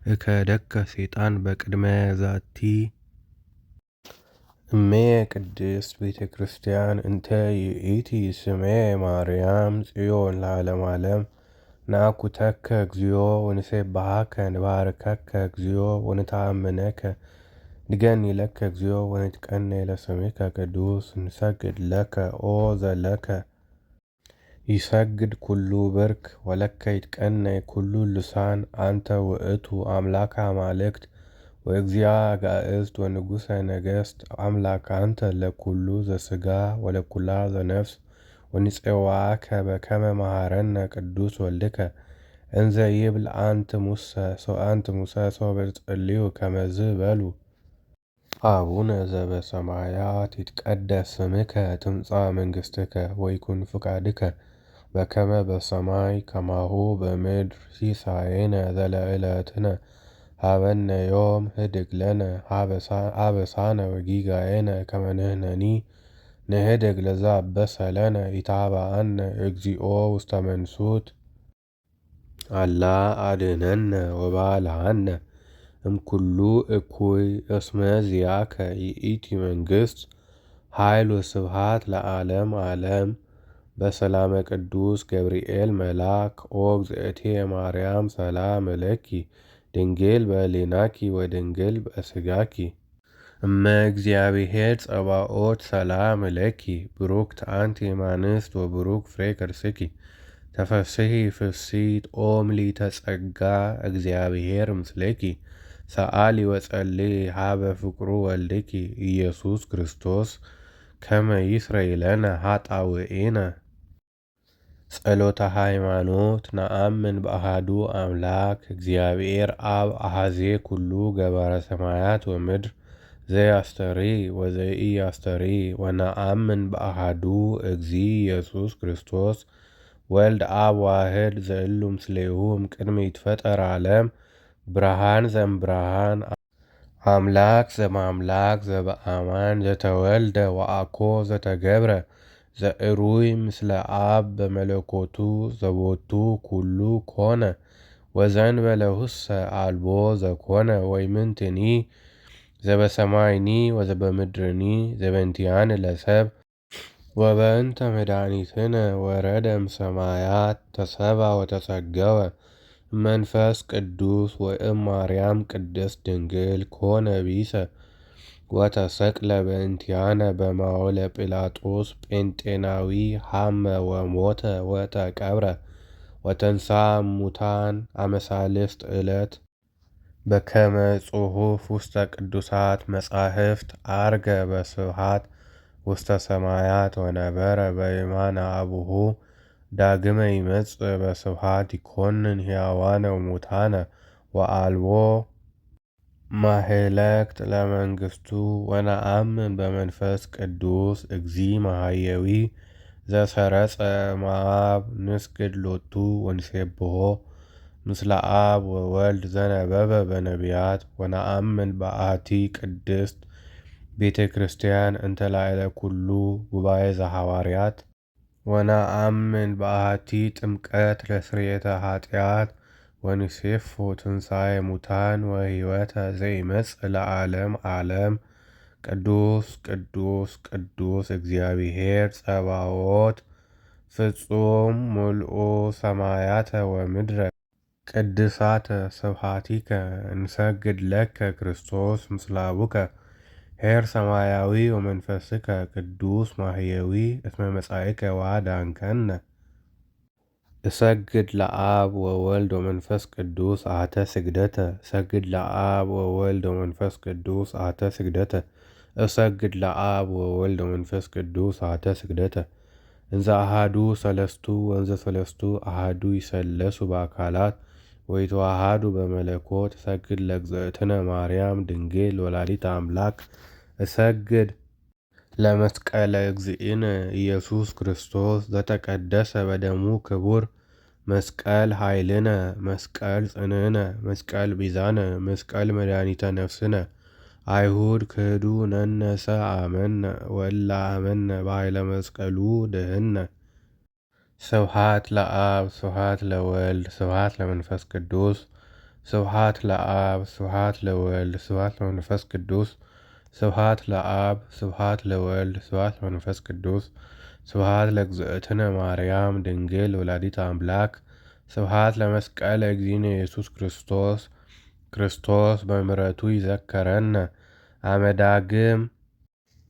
እከደከ ሰይጣን በቅድመ ዛቲ እምየ ቅድስት ቤተ ክርስቲያን እንተ ይእቲ ስሜ ማርያም ጽዮን ለዓለመ ዓለም ናኩተከ እግዚኦ ወንሴብሐከ ንባርከከ እግዚኦ ወንተአምነከ ንገኒ ለከ እግዚኦ ወንትቀነይ ለስምከ ቅዱስ ንሰግድ ለከ ኦ ዘለከ ይሰግድ ኩሉ ብርክ ወለከ ይትቀነይ ኩሉ ልሳን አንተ ውእቱ አምላከ አማልክት ወእግዚአ አጋእዝት ወንጉሠ ነገሥት አምላክ አንተ ለኩሉ ዘሥጋ ወለኩላ ዘነፍስ ወንፄዋከ በከመ መሐረነ ቅዱስ ወልድከ እንዘ ይብል አንት ሙሰ ሶበ ጸልዩ ከመዝ በሉ አቡነ ዘበሰማያት ይትቀደስ ስምከ ትምጻእ መንግሥትከ ወይኩን ፍቃድከ በከመ በሰማይ ከማሁ በምድር ሲሳየነ ዘለዕለትነ ሀበነ ዮም ህድግ ለነ አበሳነ ወጌጋየነ ከመ ንሕነኒ ንህድግ ለዘአበሰ ለነ ኢታብአነ እግዚኦ ውስተ መንሱት አላ አድኅነነ ወባልሐነ እምኩሉ እኩይ እስመ ዚአከ ይእቲ መንግሥት ኃይል ወስብሐት ለዓለመ ዓለም በሰላመ ቅዱስ ገብርኤል መልአክ ኦ እግዝእትየ ማርያም ሰላም ለኪ ድንግል በሕሊናኪ ወድንግል በሥጋኪ እመ እግዚአብሔር ጸባኦት ሰላም ለኪ ብሩክት አንቲ እማንስት ወብሩክ ፍሬ ከርሥኪ ተፈሥሒ ፍሥሕት ኦ ምልዕተ ጸጋ እግዚአብሔር ምስሌኪ ሰአሊ ወጸልዪ ሀበ ፍቁሩ ወልድኪ ኢየሱስ ክርስቶስ ከመ ይስረይ ለነ ኃጣውኢነ ጸሎተ ሃይማኖት ነአምን በአሐዱ አምላክ እግዚአብሔር አብ አሐዜ ኩሉ ገባረ ሰማያት ወምድር ዘያስተርኢ ወዘኢያስተርኢ ወነአምን በአሐዱ እግዚእ ኢየሱስ ክርስቶስ ወልድ አብ ዋሕድ ዘእሉ ምስሌሁ እምቅድመ ይትፈጠር ዓለም ብርሃን ዘእምብርሃን አምላክ ዘእምአምላክ ዘበአማን ዘተወልደ ወአኮ ዘተገብረ ዘዕሩይ ምስለ አብ በመለኮቱ ዘቦቱ ኩሉ ኮነ ወዘእንበለ ውእሰ አልቦ ዘኮነ ወይምንትኒ ዘበሰማይኒ ወዘበምድርኒ ዘበእንቲአነ ለሰብ ወበእንተ መድኃኒትነ ወረደ እምሰማያት ተሰብአ ወተጸገወ መንፈስ ቅዱስ ወእምማርያም ቅድስት ድንግል ኮነ ቢሰ ወተሰቅለ በእንቲአነ በማወለ ጲላጦስ ጴንጤናዊ ሐመ ወሞተ ወተቀብረ ወተንሥአ እሙታን አመ ሣልስት ዕለት በከመ ጽሑፍ ውስተ ቅዱሳት መጻሕፍት ዐርገ በስብሐት ውስተ ሰማያት ወነበረ በየማነ አቡሁ ዳግመ ይመጽእ በስብሐት ይኰንን ሕያዋነ ወሙታነ ወአልቦ ማኅለቅት ለመንግሥቱ ወነአምን በመንፈስ ቅዱስ እግዚእ መሐየዊ ዘሰረጸ እምአብ ንስግድ ሎቱ ወንሴብሖ ምስለ አብ ወወልድ ዘነበበ በነቢያት ወነአምን በአሐቲ ቅድስት ቤተ ክርስቲያን እንተ ላዕለ ኩሉ ጉባኤ ዘሐዋርያት ወነአምን በአሐቲ ጥምቀት ለስርየተ ኃጢአት ወንሴፎ ትንሣኤ ሙታን ወሕይወተ ዘይመጽእ ለዓለም ዓለም። ቅዱስ ቅዱስ ቅዱስ እግዚአብሔር ጸባኦት ፍጹም ሙልኡ ሰማያተ ወምድረ ቅድሳተ ስብሐቲከ እንሰግድ ለከ ክርስቶስ ምስላቡከ ኄር ሰማያዊ ወመንፈስከ ቅዱስ ማህየዊ እስመ መጻእከ ወአዳንከነ። እሰግድ ለአብ ወወልድ ወመንፈስ ቅዱስ አሐተ ስግደተ እሰግድ ለአብ ወወልድ ወመንፈስ ቅዱስ አሐተ ስግደተ እሰግድ ለአብ ወወልድ ወመንፈስ ቅዱስ አሐተ ስግደተ እንዘ አሐዱ ሰለስቱ ወንዘ ሰለስቱ አሐዱ ይሰለሱ በአካላት ወይተዋሃዱ በመለኮት እሰግድ ለእግዝእትነ ማርያም ድንግል ወላዲተ አምላክ እሰግድ ለመስቀለ እግዚእነ ኢየሱስ ክርስቶስ ዘተቀደሰ በደሙ ክቡር መስቀል ኃይልነ መስቀል ጽንዕነ መስቀል ቢዛነ መስቀል መድኃኒተ ነፍስነ። አይሁድ ክህዱ ነነሰ አመነ ወላ አመነ በኃይለ መስቀሉ ድህነ። ስብሐት ለአብ ስብሐት ለወልድ ስብሐት ለመንፈስ ቅዱስ ስብሐት ለአብ ስብሐት ለወልድ ስብሐት ለመንፈስ ቅዱስ ስብሐት ለአብ ስብሐት ለወልድ ስብሐት ለመንፈስ ቅዱስ ስብሐት ለእግዝእትነ ማርያም ድንግል ወላዲተ አምላክ ስብሐት ለመስቀለ እግዚእነ ኢየሱስ ክርስቶስ። ክርስቶስ በምሕረቱ ይዘከረነ አመዳግም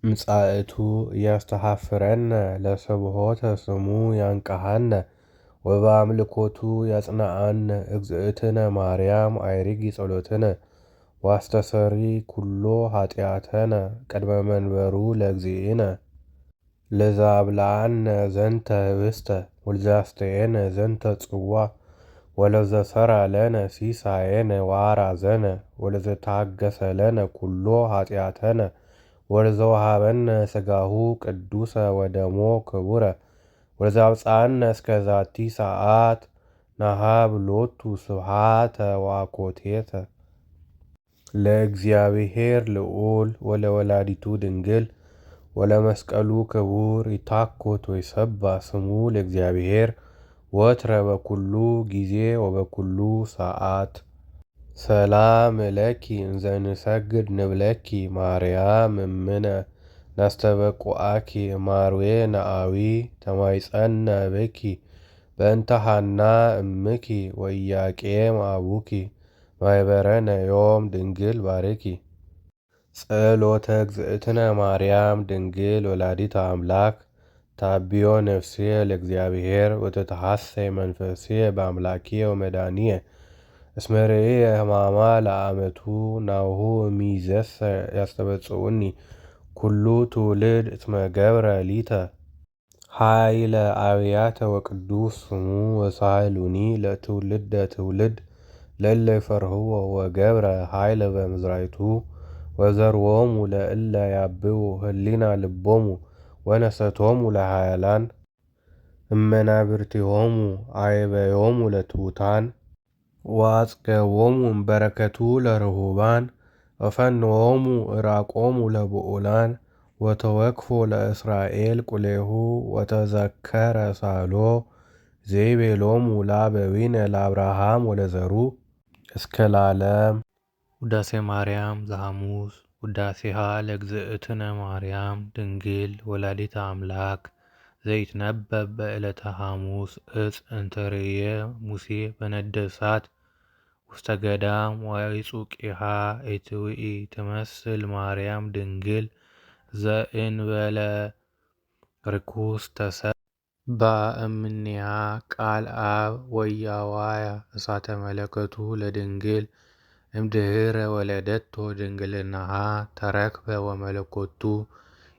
ምጻእቱ እያስተሐፍረነ ለስብሖተ ስሙ ያንቀሐነ ወበአምልኮቱ ያጽንዓነ። እግዝእትነ ማርያም አይሪጊ ጸሎትነ ዋስተሰሪ ኩሎ ኃጢአተነ ቅድመ መንበሩ ለእግዚእነ። ለዘአብልዐነ ዘንተ ህብስተ ወለዘአስተየነ ዘንተ ጽዋ ወለዘሠርዐ ለነ ሲሳየነ ወአርአዘነ ወለዘታገሠ ለነ ኩሎ ኃጢአተነ ወለዘወሃበነ ሥጋሁ ቅዱሰ ወደሞ ክቡረ ወለዘአብጽሐነ እስከ ዛቲ ሰዓት ነሃብ ሎቱ ስብሐተ ወአኮቴተ። ለእግዚአብሔር ልዑል ወለወላዲቱ ድንግል ወለመስቀሉ ክቡር ይታኮት ወይሰብሐ ስሙ ለእግዚአብሔር ወትረ በኩሉ ጊዜ ወበኩሉ ሰዓት። ሰላም ለኪ እንዘ ንሰግድ ንብለኪ ማርያም እምነ ናስተበቁአኪ ማርዌ ነአዊ ተማይጸነ ብኪ በእንተ ሐና እምኪ ወኢያቄም አቡኪ ማኅበረነ ዮም ድንግል ባርኪ። ጸሎተ እግዝእትነ ማርያም ድንግል ወላዲተ አምላክ ታቢዮ ነፍስየ ለእግዚአብሔር ወተተሐሰይ መንፈስየ በአምላክየ ወመድኃኒየ እስመ ርእየ ሕማማ ለአመቱ ናሁ እምይእዜሰ ያስተበጽኡኒ ኩሉ ትውልድ እስመ ገብረ ሊተ ኃይለ አብያተ ወቅዱስ ስሙ ወሳህሉኒ ለትውልደ ትውልድ ለእለ ይፈርህዎ ወገብረ ኃይለ በምዝራይቱ ወዘርዎሙ ለእለ ያብቡ ህሊና ልቦሙ ወነሰቶሙ ለኃያላን እመናብርቲሆሙ አይበዮሙ ለትሑታን ወአጽገቦሙ እምበረከቱ ለርሁባን ወፈንዎሙ ዕራቆሙ ለብዑላን ወተወክፎ ለእስራኤል ቁሌሁ ወተዘከረ ሳሎ ዘይቤሎሙ ለአበዊነ ለአብርሃም ወለዘሩ እስከ ለዓለም። ውዳሴ ማርያም ዘሐሙስ ውዳሴሃ ለእግዝእትነ ማርያም ድንግል ወላዲተ አምላክ ዘይትነበብ በዕለተ ሐሙስ ዕፅ እንተርእየ ሙሴ በነደ እሳት ውስተ ገዳም ወይጹቂሃ ኢትውኢ ትመስል ማርያም ድንግል ዘእንበለ ርኩስ ተሰብአ እምኔሃ ቃል አብ ወያዋያ እሳተ መለኮቱ ለድንግል እምድኅረ ወለደቶ ድንግልናሃ ተረክበ ወመለኮቱ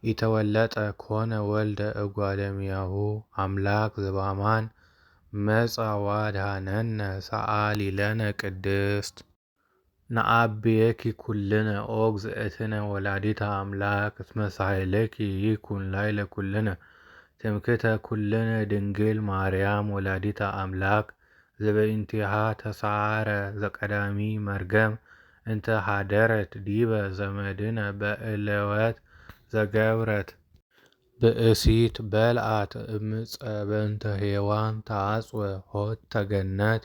ኢተወለጠ ኮነ ወልደ እጓለ እመሕያሁ አምላክ ዘበአማን መጽአ ወአድኀነነ ሰአሊ ለነ ቅድስት። ነዐብየኪ ኩልነ ኦ እግዝእትነ ወላዲተ አምላክ እስመ ሳህለኪ ይኩን ላዕለ ኩልነ ትምክህተ ኩልነ ድንግል ማርያም ወላዲተ አምላክ ዘበእንቲሃ ተሰዓረ ዘቀዳሚ መርገም እንተ ኀደረት ዲበ ዘመድነ በዕለወት ዘገብረት ብእሲት በልዓት እምፀ በእንተ ሔዋን ተአጽወ ሆት ተገነት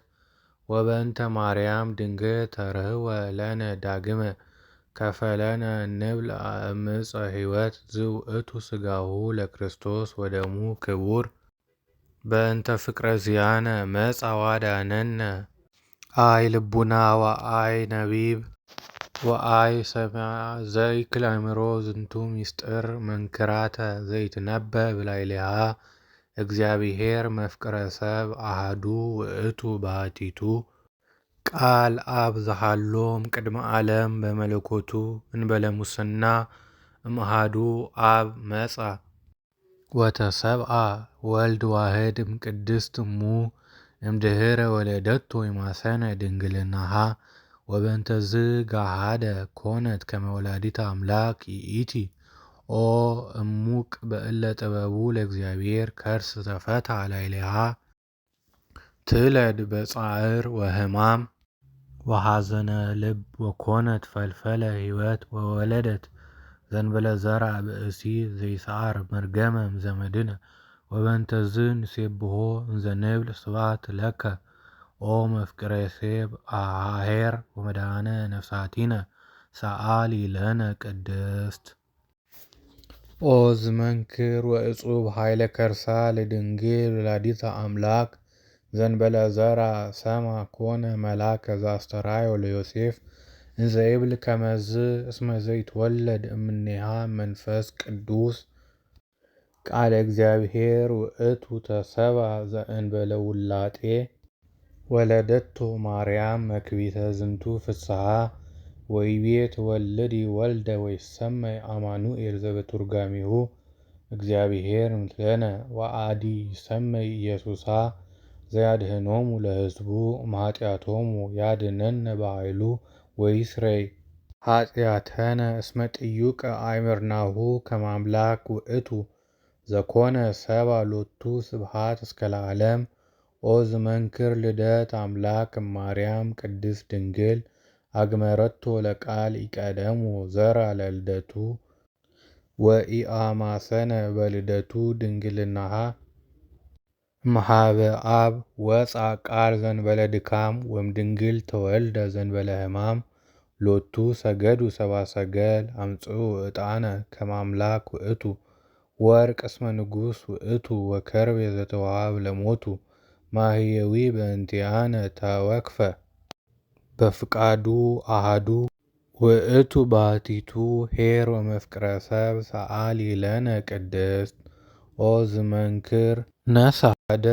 ወበእንተ ማርያም ድንግል ተርህወ ለነ ዳግመ ከፈለነ እንብል እምፀ ሕይወት ዝውእቱ ሥጋሁ ለክርስቶስ ወደሙ ክቡር በእንተ ፍቅረ ዚአነ መጻ ዋዳነነ አይ ልቡና ወአይ ነቢብ ወአይ ሰምዐ ዘይክል አእምሮ ዝንቱ ምስጢር መንክራተ ዘይትነበብ ላዕሌሃ እግዚአብሔር መፍቅረ ሰብ አሐዱ ውእቱ ባሕቲቱ ቃል አብ ዘሃሎም ቅድመ ዓለም በመለኮቱ እንበለ ሙስና እምአሐዱ አብ መጻ ወተሰብአ ወልድ ዋሕድ እምቅድስት እሙ እምድኅረ ወለደቶ ይማሰነ ድንግልናሃ ወበእንተዝ ገሃደ ኮነት ከመ ወላዲተ አምላክ ይእቲ ኦ እሙቅ በእለ ጥበቡ ለእግዚአብሔር ከርስ ተፈትሐ ላዕሌሃ ትለድ በጻዕር ወሕማም ወሐዘነ ልብ ወኮነት ፈልፈለ ሕይወት ወወለደት ዘንበለ ዘርአ ብእሲ ዘይሰዓር መርገመ እምዘመድነ ወበእንተዝ ንሴብሖ እንዘንብል ስብሐት ለከ ኦ መፍቅሬ ሰብ አሐሔር ወመድኃኔ ነፍሳቲነ ሰአሊ ለነ ቅድስት ኦ ዝመንክር ወእጹብ ኃይለ ከርሳ ለድንግል ወላዲተ አምላክ ዘንበለ ዘርአ ሰማ ኮነ መልአከ ዘአስተርአዮ ለዮሴፍ እንዘ ይብል ከመዝ እስመ ዘይትወለድ እምኔሃ መንፈስ ቅዱስ ቃለ እግዚአብሔር ውእቱ ተሰብአ ዘእንበለ ውላጤ ወለደቶ ማርያም መክቢተ ዝንቱ ፍስሐ ወይቤ ትወልዲ ወልደ ወይሰመይ አማኑኤል ዘበትርጓሜሁ እግዚአብሔር ምስሌነ ወአዲ ይሰመይ ኢየሱሳ ዘያድኅኖሙ ለሕዝቡ እምኃጢአቶሙ ያድኅነነ በኃይሉ ወይስረይ ኃጢአተነ እስመ ጥዩቀ አእምርናሁ ከመ አምላክ ውእቱ ዘኮነ ሰብአ ሎቱ ስብሐት እስከ ለዓለም ኦ ዝመንክር ልደት አምላክ እማርያም ቅድስት ድንግል አግመረቶ ለቃል ይቀደሙ ዘርአ ለልደቱ ወኢአማሰነ በልደቱ ድንግልናሃ እምኀበ አብ ወፃ ቃል ዘንበለ ድካም ወእምድንግል ተወልደ ዘንበለ ሕማም ሎቱ ሰገዱ ሰብአ ሰገል አምጽኡ ዕጣነ ከመ አምላክ ውእቱ ወርቅ እስመ ንጉሥ ውእቱ ወከርቤ ዘተወሃብ ለሞቱ ማህየዊ በእንቲአነ ተወክፈ በፍቃዱ አሐዱ ውእቱ ባሕቲቱ ኄር ወመፍቅረ ሰብ ሰአሊ ለነ ቅድስት ኦ ዝመንክር ነሣ ደ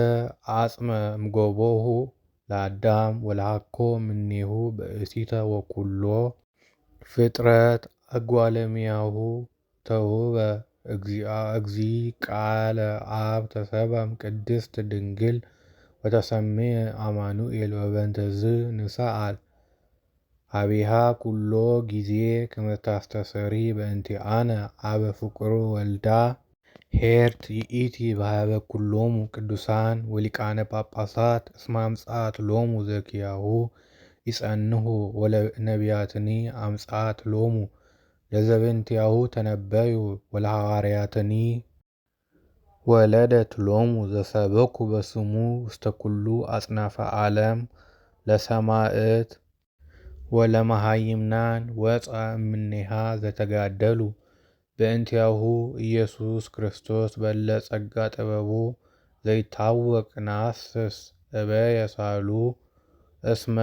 አጽመ እምጎቦሁ ለአዳም ወለሃኮ እምኔሁ ብእሲተ ወኵሎ ፍጥረት እጓለእመሕያው ተውህበ እግዚእ ቃለ አብ ተሰብአ እምቅድስት ድንግል ወተሰምየ አማኑኤል ወበእንተዝ ንሰአል ኀቤሃ ኩሎ ጊዜ ከመ ታስተስሪ በእንቲአነ አበ ፍቁር ወልዳ ኄርት ይእቲ በኀበ ኩሎሙ ቅዱሳን ወሊቃነ ጳጳሳት እስመ አምጽአት ሎሙ ዘኪያሁ ይጸንሑ ወለነቢያትኒ አምጽአት ሎሙ ለዘበእንቲአሁ ተነበዩ ወለሐዋርያትኒ ወለደት ሎሙ ዘሰበኩ በስሙ ውስተ ኩሉ አጽናፈ ዓለም ለሰማዕት ወለመሃይምናን ወፃ እምኔሃ ዘተጋደሉ በእንቲአሁ ኢየሱስ ክርስቶስ በእለ ጸጋ ጥበቡ ዘይታወቅ ነሐስስ እበየ ሳህሉ እስመ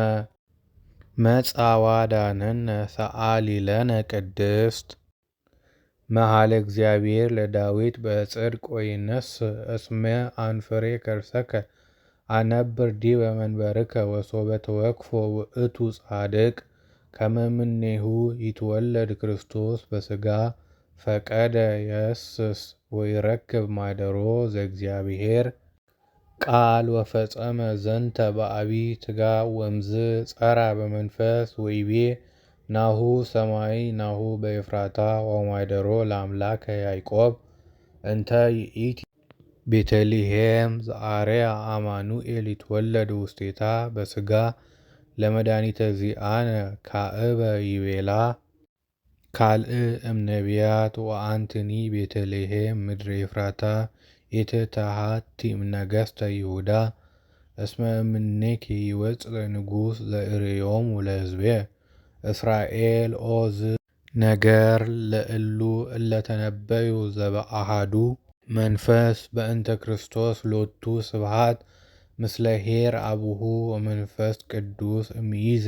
መጻ ዋዳነነ ሰአሊ ለነ ቅድስት መኃልየ እግዚአብሔር ለዳዊት በጽድቅ ወይነስእ እስመ አንፍሬ ከርሰከ አነብር ዲበ መንበርከ ወሶበ ተወክፎ ውእቱ ጻድቅ ከመ እምኔሁ ይትወለድ ክርስቶስ በሥጋ ፈቀደ የስስ ወይረክብ ማደሮ ዘእግዚአብሔር ቃል ወፈጸመ ዘንተ በዐቢይ ትጋዕ ወእምዝ ጸርዐ በመንፈስ ወይቤ ናሁ ሰማይ ናሁ በኤፍራታ ወማደሮ ለአምላከ ያዕቆብ እንተ ይእቲ ቤተልሔም ዘአርያ አማኑኤል ይትወለድ ውስቴታ በሥጋ ለመድኃኒተ ዚአነ ካዕበ ይቤላ ካልእ እምነቢያት ወአንትኒ ቤተልሔም ምድረ ኤፍራታ ኢትትሃቲ እምነገሥተ ይሁዳ እስመ እምኔኪ ይወፅእ ንጉሥ ዘርእዮሙ ለሕዝብየ እስራኤል ኦዝ ነገር ለእሉ እለተነበዩ ዘበአሐዱ መንፈስ በእንተ ክርስቶስ ሎቱ ስብሐት ምስለ ኄር አቡሁ ወመንፈስ ቅዱስ እምይእዜ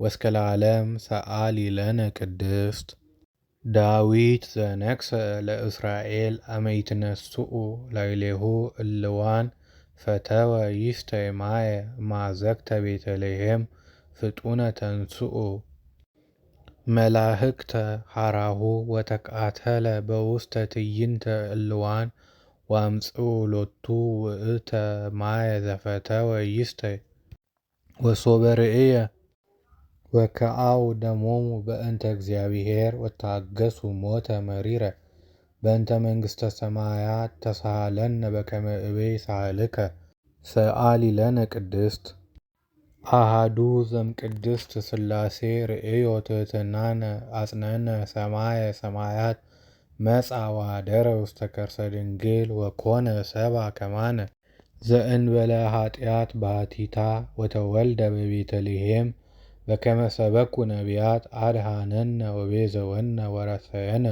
ወእስከ ለዓለም ሰአሊ ለነ ቅድስት ዳዊት ዘነግሠ ለእስራኤል አመ ይትነስኡ ላዕሌሁ እልዋን ፈተወ ይስቴ ማየ እምአዘቅተ ቤተልሔም ፍጡነ ተንሥኡ መላእክተ ሐራሁ ወተቃተለ በውስተ ትዕይንተ እልዋን ወአምጽኡ ሎቱ ውእተ ማየ ዘፈተወ ይስቴ ወሶበ ርእየ ወከአው ደሞሙ በእንተ እግዚአብሔር ወታገሱ ሞተ መሪረ በእንተ መንግሥተ ሰማያት ተሳሃለነ በከመ እበይ ሳህልከ ሰአሊ ለነ ቅድስት አሐዱ ዘእምቅድስት ሥላሴ ርእዮ ትሕትናነ አጽነነ ሰማየ ሰማያት መጽአ ወኀደረ ውስተ ከርሰ ድንግል ወኮነ ሰብአ ከማነ ዘእንበለ ኃጢአት ባሕቲታ ወተወልደ በቤተልሔም በከመ ሰበኩ ነቢያት አድኀነነ ወቤዘወነ ወረሰየነ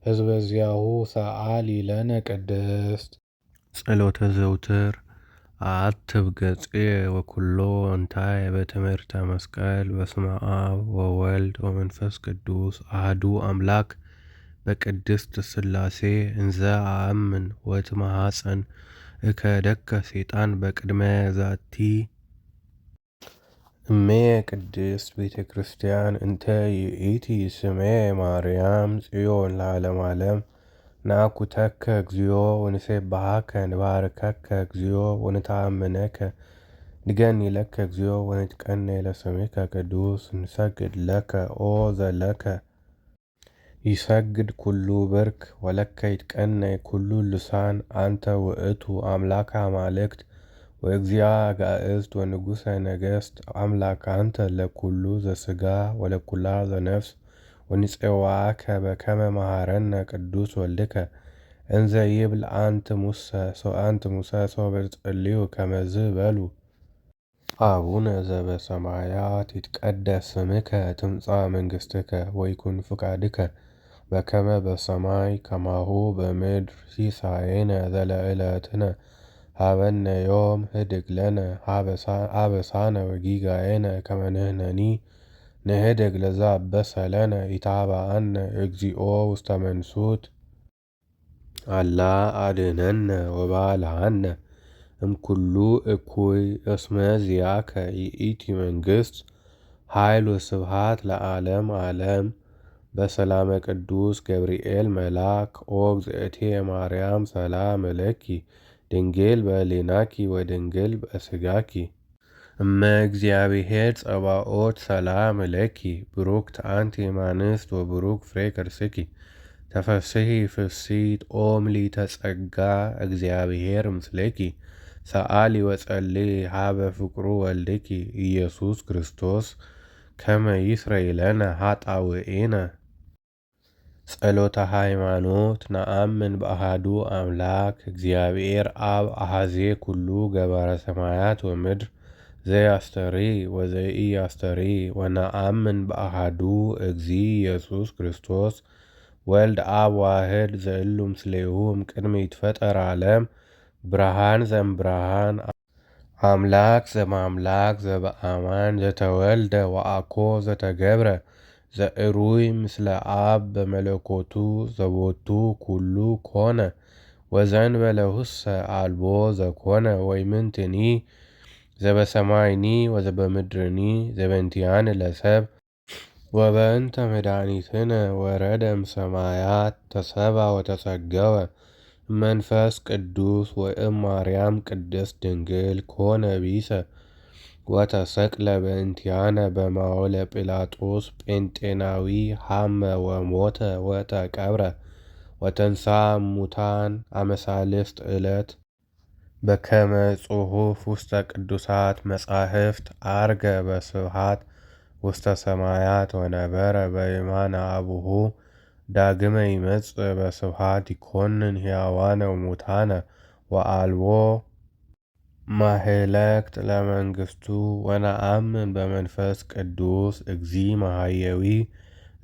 ሕዝበ ዚአሁ ሰአሊ ለነ ቅድስት ጸሎተ ዘውትር አትብ ገጽየ ወኩሎ እንታየ በትምህርተ መስቀል በስመ አብ ወወልድ ወመንፈስ ቅዱስ አሐዱ አምላክ በቅድስት ሥላሴ እንዘ አአምን ወእትማሐፀን እከደከ ሰይጣን በቅድመ ዛቲ እምየ ቅድስት ቤተ ክርስቲያን እንተ ይእቲ ስሜ ማርያም ጽዮን ለዓለመ ዓለም ናኩተከ እግዚኦ ወንሴብሐከ ንባርከከ እግዚኦ ወንተአምነከ ንገኒ ለከ እግዚኦ ወንትቀነይ ለስምከ ቅዱስ ንሰግድ ለከ ኦ ዘለከ ይሰግድ ኩሉ ብርክ ወለከ ይትቀነይ ኩሉ ልሳን አንተ ውእቱ አምላከ አማልክት ወእግዚአ አጋእዝት ወንጉሠ ነገሥት አምላክ አንተ ለኩሉ ዘሥጋ ወለኩላ ዘነፍስ ወንፄዋከ በከመ መሐረነ ቅዱስ ወልድከ እንዘ ይብል አንት ሙሰ ሶበ ጸልዩ ከመዝ በሉ አቡነ ዘበሰማያት ይትቀደስ ስምከ ትምጻእ መንግሥትከ ወይኩን ፍቃድከ በከመ በሰማይ ከማሁ በምድር ሲሳየነ ዘለዕለትነ ሀበነ ዮም ህድግ ለነ አበሳነ ወጌጋየነ ከመ ንሕነኒ ንህድግ ለዘአበሰ ለነ ኢታብአነ እግዚኦ ውስተ መንሱት አላ አድኅነነ ወባልሐነ እምኩሉ እኩይ እስመ ዚአከ ይእቲ መንግሥት ኃይል ወስብሐት ለዓለመ ዓለም በሰላመ ቅዱስ ገብርኤል መልአክ ኦ እግዝእትየ ማርያም ሰላም ለኪ ድንግል በሕሊናኪ ወድንግል በሥጋኪ እመ እግዚአብሔር ጸባኦት ሰላም ለኪ ብሩክት አንቲ እማንስት ወብሩክ ፍሬ ከርሥኪ ተፈሥሒ ፍሥሕት ኦ ምልዕተ ጸጋ እግዚአብሔር ምስሌኪ ሰአሊ ወጸልዪ ሀበ ፍቁሩ ወልድኪ ኢየሱስ ክርስቶስ ከመ ይስረይ ለነ ኃጣውኢነ ጸሎተ ሃይማኖት ነአምን በአሐዱ አምላክ እግዚአብሔር አብ አሐዜ ኩሉ ገባረ ሰማያት ወምድር ዘያስተርኢ ወዘኢያስተርኢ ወነአምን በአሐዱ እግዚእ ኢየሱስ ክርስቶስ ወልድ አብ ዋሕድ ዘእሉ ምስሌሁ እምቅድመ ይትፈጠር ዓለም ብርሃን ዘእምብርሃን አምላክ ዘእምአምላክ ዘበአማን ዘተወልደ ወአኮ ዘተገብረ ዘዕሩይ ምስለ አብ በመለኮቱ ዘቦቱ ኩሉ ኮነ ወዘእንበለ ኅሠ አልቦ ዘኮነ ወይምንትኒ ዘበሰማይኒ ወዘበምድርኒ ዘበእንቲአነ ለሰብእ ወበእንተ መድኃኒትነ ወረደ እምሰማያት ተሰብአ ወተጸገወ መንፈስ ቅዱስ ወእምማርያም ቅድስት ድንግል ኮነ ቢሰ ወተሰቅለ በእንቲአነ በማወለ ጲላጦስ ጴንጤናዊ ሐመ ወሞተ ወተቀብረ ወተንሥአ እሙታን አመ ሣልስት ዕለት በከመ ጽሑፍ ውስተ ቅዱሳት መጻሕፍት ዐርገ በስብሐት ውስተ ሰማያት ወነበረ በየማነ አቡሁ ዳግመ ይመጽእ በስብሐት ይኰንን ሕያዋነ ወሙታነ ወአልቦ ማኅለቅት ለመንግሥቱ ወነአምን በመንፈስ ቅዱስ እግዚእ መኃየዊ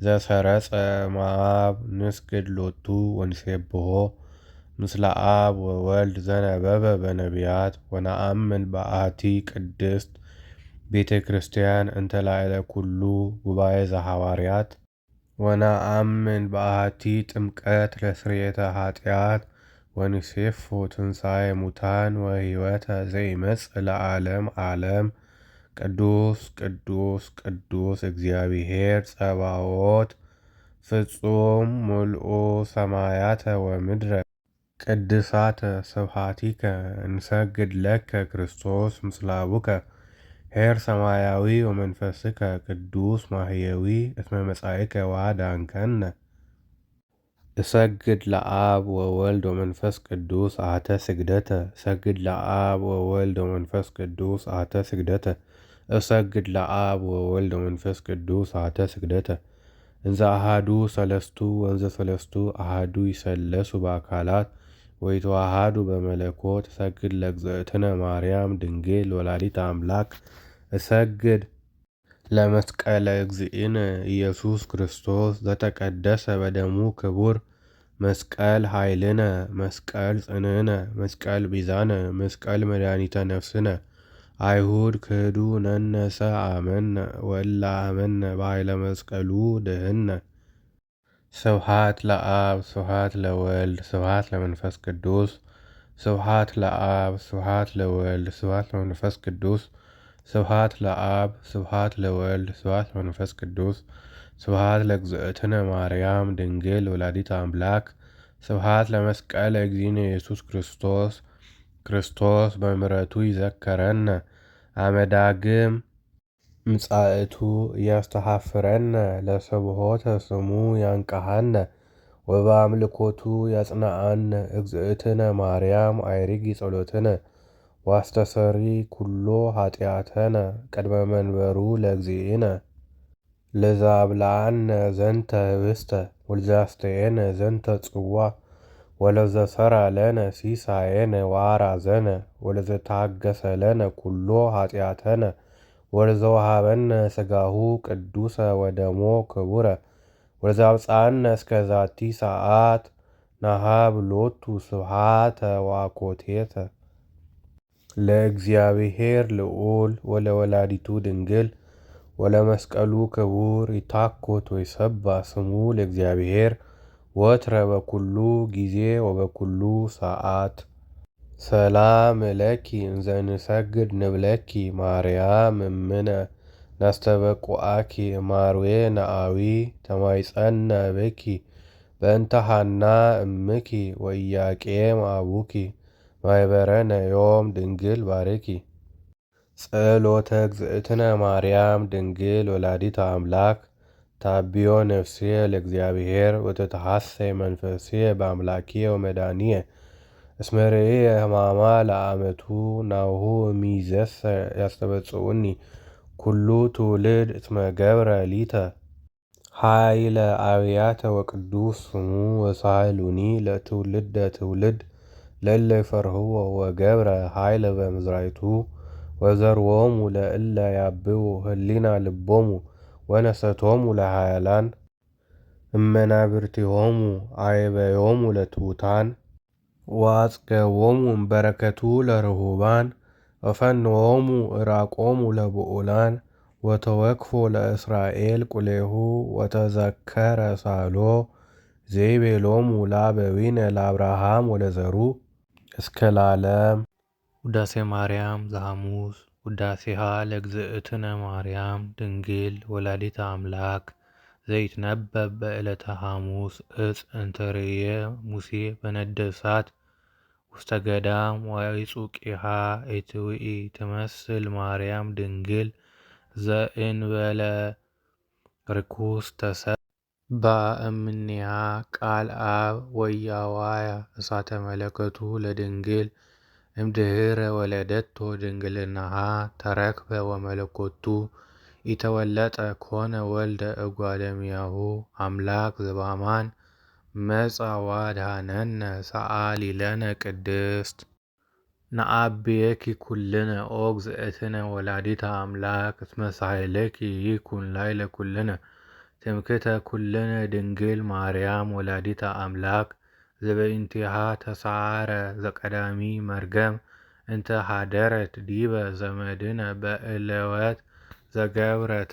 ዘሰረጸ እምአብ ንስግድ ሎቱ ወንሴብሖ ምስለ አብ ወወልድ ዘነበበ በነቢያት ወነአምን በአሐቲ ቅድስት ቤተ ክርስቲያን እንተ ላዕለ ኩሉ ጉባኤ ዘሐዋርያት ወነአምን በአሐቲ ጥምቀት ለስርየተ ኃጢአት ወንሴፎ ትንሣኤ ሙታን ወሕይወተ ዘይመጽእ ለዓለም ዓለም። ቅዱስ ቅዱስ ቅዱስ እግዚአብሔር ጸባኦት ፍጹም ምልኡ ሰማያተ ወምድረ ቅድሳተ ስብሐቲከ እንሰግድ ለከ ክርስቶስ ምስለ አቡከ ኄር ሰማያዊ ወመንፈስከ ቅዱስ ማሕየዊ እስመ መጻእከ ወአዳንከነ። እሰግድ ለአብ ወወልድ ወመንፈስ ቅዱስ አሐተ ስግደተ እሰግድ ለአብ ወወልድ ወመንፈስ ቅዱስ አሐተ ስግደተ እሰግድ ለአብ ወወልድ ወመንፈስ ቅዱስ አሐተ ስግደተ እንዘ አሐዱ ሰለስቱ ወንዘ ሰለስቱ አሐዱ ይሰለሱ በአካላት ወይተዋሃዱ በመለኮት እሰግድ ለእግዝእትነ ማርያም ድንግል ወላዲተ አምላክ እሰግድ ለመስቀለ እግዚእነ ኢየሱስ ክርስቶስ ዘተቀደሰ በደሙ ክቡር መስቀል ኃይልነ መስቀል ጽንዕነ መስቀል ቤዛነ መስቀል መድኃኒተ ነፍስነ አይሁድ ክህዱ ነነሰ አመነ ወእለ አመነ በኃይለ መስቀሉ ድህነ። ስብሐት ለአብ ስብሐት ለወልድ ስብሐት ለመንፈስ ቅዱስ ስብሐት ለአብ ስብሐት ለወልድ ስብሐት ለመንፈስ ቅዱስ ስብሐት ለአብ ስብሐት ለወልድ ስብሐት ለመንፈስ ቅዱስ ስብሐት ለእግዝእትነ ማርያም ድንግል ወላዲተ አምላክ ስብሐት ለመስቀለ እግዚእነ ኢየሱስ ክርስቶስ። ክርስቶስ በምሕረቱ ይዘከረነ አመዳግም ምጻእቱ እያስተሐፍረነ ለስብሖተ ስሙ ያንቀሐነ ወበአምልኮቱ ያጽንዓነ። እግዝእትነ ማርያም አይሪጊ ጸሎትነ ዋስተሰሪ ኩሎ ኃጢአተነ ቅድመ መንበሩ ለእግዚእነ። ለዘአብልዐነ ዘንተ ኅብስተ ወለዘአስተየነ ዘንተ ጽዋ ወለዘሠራ ለነ ሲሳየነ ወአርአዘነ ወለዘታገሠ ለነ ኩሎ ኃጢአተነ ወለዘወሃበነ ሥጋሁ ቅዱሰ ወደሞ ክቡረ ወለዘአብጽሐነ እስከ ዛቲ ሰዓት ነሃብ ሎቱ ስብሐተ ወአኮቴተ። ለእግዚአብሔር ልዑል ወለወላዲቱ ድንግል ወለመስቀሉ ክቡር ይትሐኰት ወይሰባሕ ስሙ ለእግዚአብሔር ወትረ በኩሉ ጊዜ ወበኩሉ ሰዓት። ሰላም ለኪ እንዘ ንሰግድ ንብለኪ ማርያም እምነ ናስተበቁአኪ ማርዌ ነአዊ ተማይጸነ ብኪ በእንተ ሐና እምኪ ወኢያቄም አቡኪ ማኅበረነ ዮም ድንግል ባርኪ። ጸሎተ እግዝእትነ ማርያም ድንግል ወላዲተ አምላክ ታቢዮ ነፍስየ ለእግዚአብሔር ወተተሐሰይ መንፈስየ በአምላክየ ወመድኃኒየ እስመ ርእየ ሕማማ ለአመቱ ናሁ እምይእዜሰ ያስተበጽኡኒ ኩሉ ትውልድ እስመ ገብረ ሊተ ኃይለ አብያተ ወቅዱስ ስሙ ወሳህሉኒ ለትውልደ ትውልድ ለእለ ይፈርህዎ ወገብረ ኃይለ በምዝራይቱ ወዘርዎሙ ለእለ ያብኡ ህሊና ልቦሙ ወነሰቶሙ ለኃያላን እመናብርቲሆሙ አዕበዮሙ ለትሑታን ወአጽገቦሙ እምበረከቱ ለርሁባን ወፈንዎሙ ዕራቆሙ ለብዑላን ወተወክፎ ለእስራኤል ቁሌሁ ወተዘከረ ሳሎ ዘይቤሎሙ ለአበዊነ ለአብርሃም ወለዘሩ እስከ ለዓለም። ውዳሴ ማርያም ዘሐሙስ ውዳሴሃ ለእግዝእትነ ማርያም ድንግል ወላዲተ አምላክ ዘይትነበብ በዕለተ ሐሙስ ዕፅ እንተ ርእየ ሙሴ በነደ እሳት ውስተ ገዳም ወኢጹቂሃ ኢትውኢ ትመስል ማርያም ድንግል ዘእንበለ ርኩስ ተሰብአ እምኔሃ ቃል አብ ወያዋያ እሳተ መለኮቱ ለድንግል እምድኅረ ወለደቶ ድንግልናሃ ተረክበ ወመለኮቱ ኢተወለጠ ኮነ ወልደ እጓለሚያሁ አምላክ ዘበአማን መጻ ዋድኀነነ ሰአሊ ለነ ቅድስት ነአብየኪ ኩልነ ኦ እግዝእትነ ወላዲተ አምላክ እስመ ሳህለኪ ይኩን ላዕለ ኩልነ ትምክህተ ኩልነ ድንግል ማርያም ወላዲተ አምላክ ዘበእንቲአሃ ተሰዓረ ዘቀዳሚ መርገም እንተ ሀደረት ዲበ ዘመድነ በእለወት ዘገብረት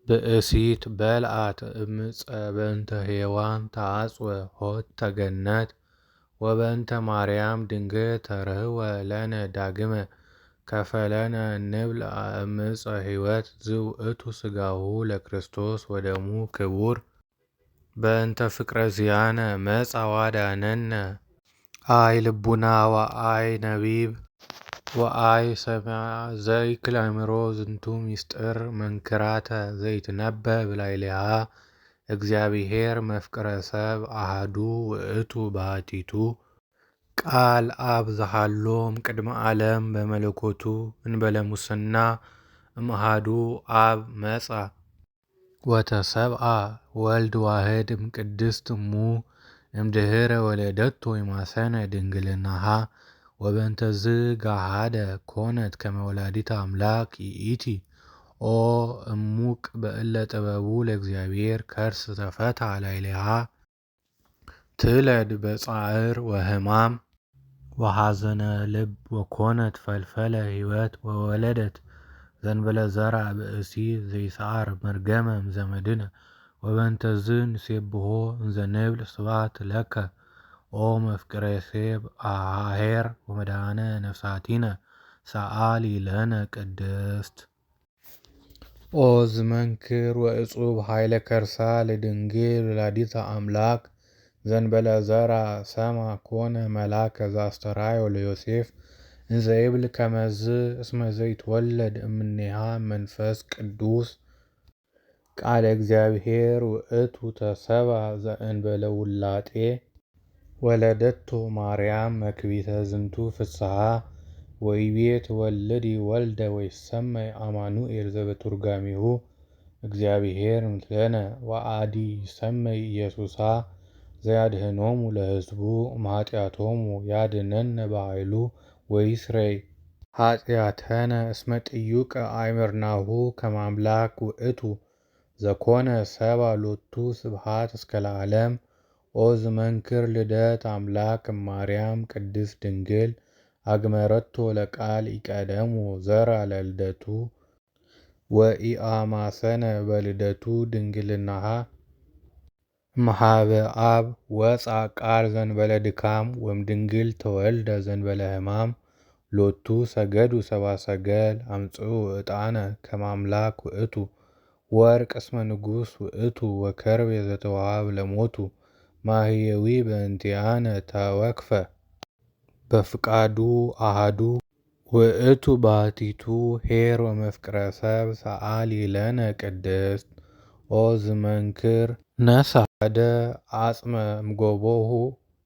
ብእሲት በልዓት እምፀ በእንተ ሔዋን ተአጽወ ሆተ ገነት ወበእንተ ማርያም ድንግል ተርህወ ለነ ዳግመ ከፈለነ እንብልዐ እምፀ ሕይወት ዝውእቱ ሥጋሁ ለክርስቶስ ወደሙ ክቡር በእንተ ፍቅረ ዚአነ መጻ ዋድኀነነ አይ ልቡና ወአይ ነቢብ ወአይ ሰምዐ ዘይክል አእምሮ ዝንቱ ምስጢር መንክራተ ዘይትነበብ ላዕሌሃ እግዚአብሔር መፍቅረ ሰብ አሐዱ ውእቱ ባሕቲቱ ቃል አብ ዘሃሎም ቅድመ ዓለም በመለኮቱ እንበለ ሙስና እምአሐዱ አብ መጻ ወተሰብአ ወልድ ዋሕድ እምቅድስት እሙ እምድኅረ ወለደቶ ይማሰነ ድንግልናሃ ወበእንተዝ ገሃደ ኮነት ከመ ወላዲተ አምላክ ይእቲ ኦ እሙቅ በእለ ጥበቡ ለእግዚአብሔር ከርስ ተፈትሐ ላዕሌሃ ትለድ በጻዕር ወሕማም ወሐዘነ ልብ ወኮነት ፈልፈለ ሕይወት ወወለደት ዘንበለ ዘርአ ብእሲ ዘይሰዓር መርገመ እምዘመድነ ወበእንተዝ ንሴብሖ እንዘ ንብል ስብሐት ለከ ኦ መፍቅሬ ሴብ አሐሔር ወመድኃኔ ነፍሳቲነ ሰአሊ ለነ ቅድስት ኦ ዝመንክር ወእጹብ ኃይለ ከርሳ ለድንግል ወላዲተ አምላክ ዘንበለ ዘርአ ሰማ ኮነ መልአከ ዘአስተርአዮ ለዮሴፍ እንዘ ይብል ከመዝ እስመ ዘይትወለድ እምኔሃ መንፈስ ቅዱስ ቃለ እግዚአብሔር ውእቱ ተሰብአ ዘእንበለ ውላጤ ወለደቶ ማርያም መክቢተ ዝንቱ ፍስሐ ወይቤ ትወልዲ ወልደ ወይሰመይ አማኑኤል ዘበትርጓሜሁ እግዚአብሔር ምስሌነ ወአዲ ይሰመይ ኢየሱሳ ዘያድኅኖሙ ለሕዝቡ እምኃጢአቶሙ ያድኅነነ በኃይሉ ወይስረይ ኃጢአተነ እስመ ጥዩቀ አእምርናሁ ከመ አምላክ ውእቱ ዘኮነ ሰብአ ሎቱ ስብሐት እስከ ለዓለም ኦ ዝመንክር ልደት አምላክ እማርያም ቅድስት ድንግል አግመረቶ ለቃል ኢቀደሙ ዘርአ ለልደቱ ወኢአማሰነ በልደቱ ድንግልናሃ እምኀበ አብ ወፃ ቃል ዘንበለ ድካም ወእምድንግል ተወልደ ዘንበለ ሕማም ሎቱ ሰገዱ ሰብአ ሰገል አምጽኡ ዕጣነ ከመ አምላክ ውእቱ ወርቅ እስመ ንጉሥ ውእቱ ወከርቤ ዘተወሃበ ለሞቱ ማህየዊ በእንቲአነ ተወክፈ በፍቃዱ አሐዱ ውእቱ ባሕቲቱ ኄር ወመፍቅረ ሰብ ሰአሊ ለነ ቅድስት ኦ ዝመንክር ነሣ ደ አጽመ እምጎቦሁ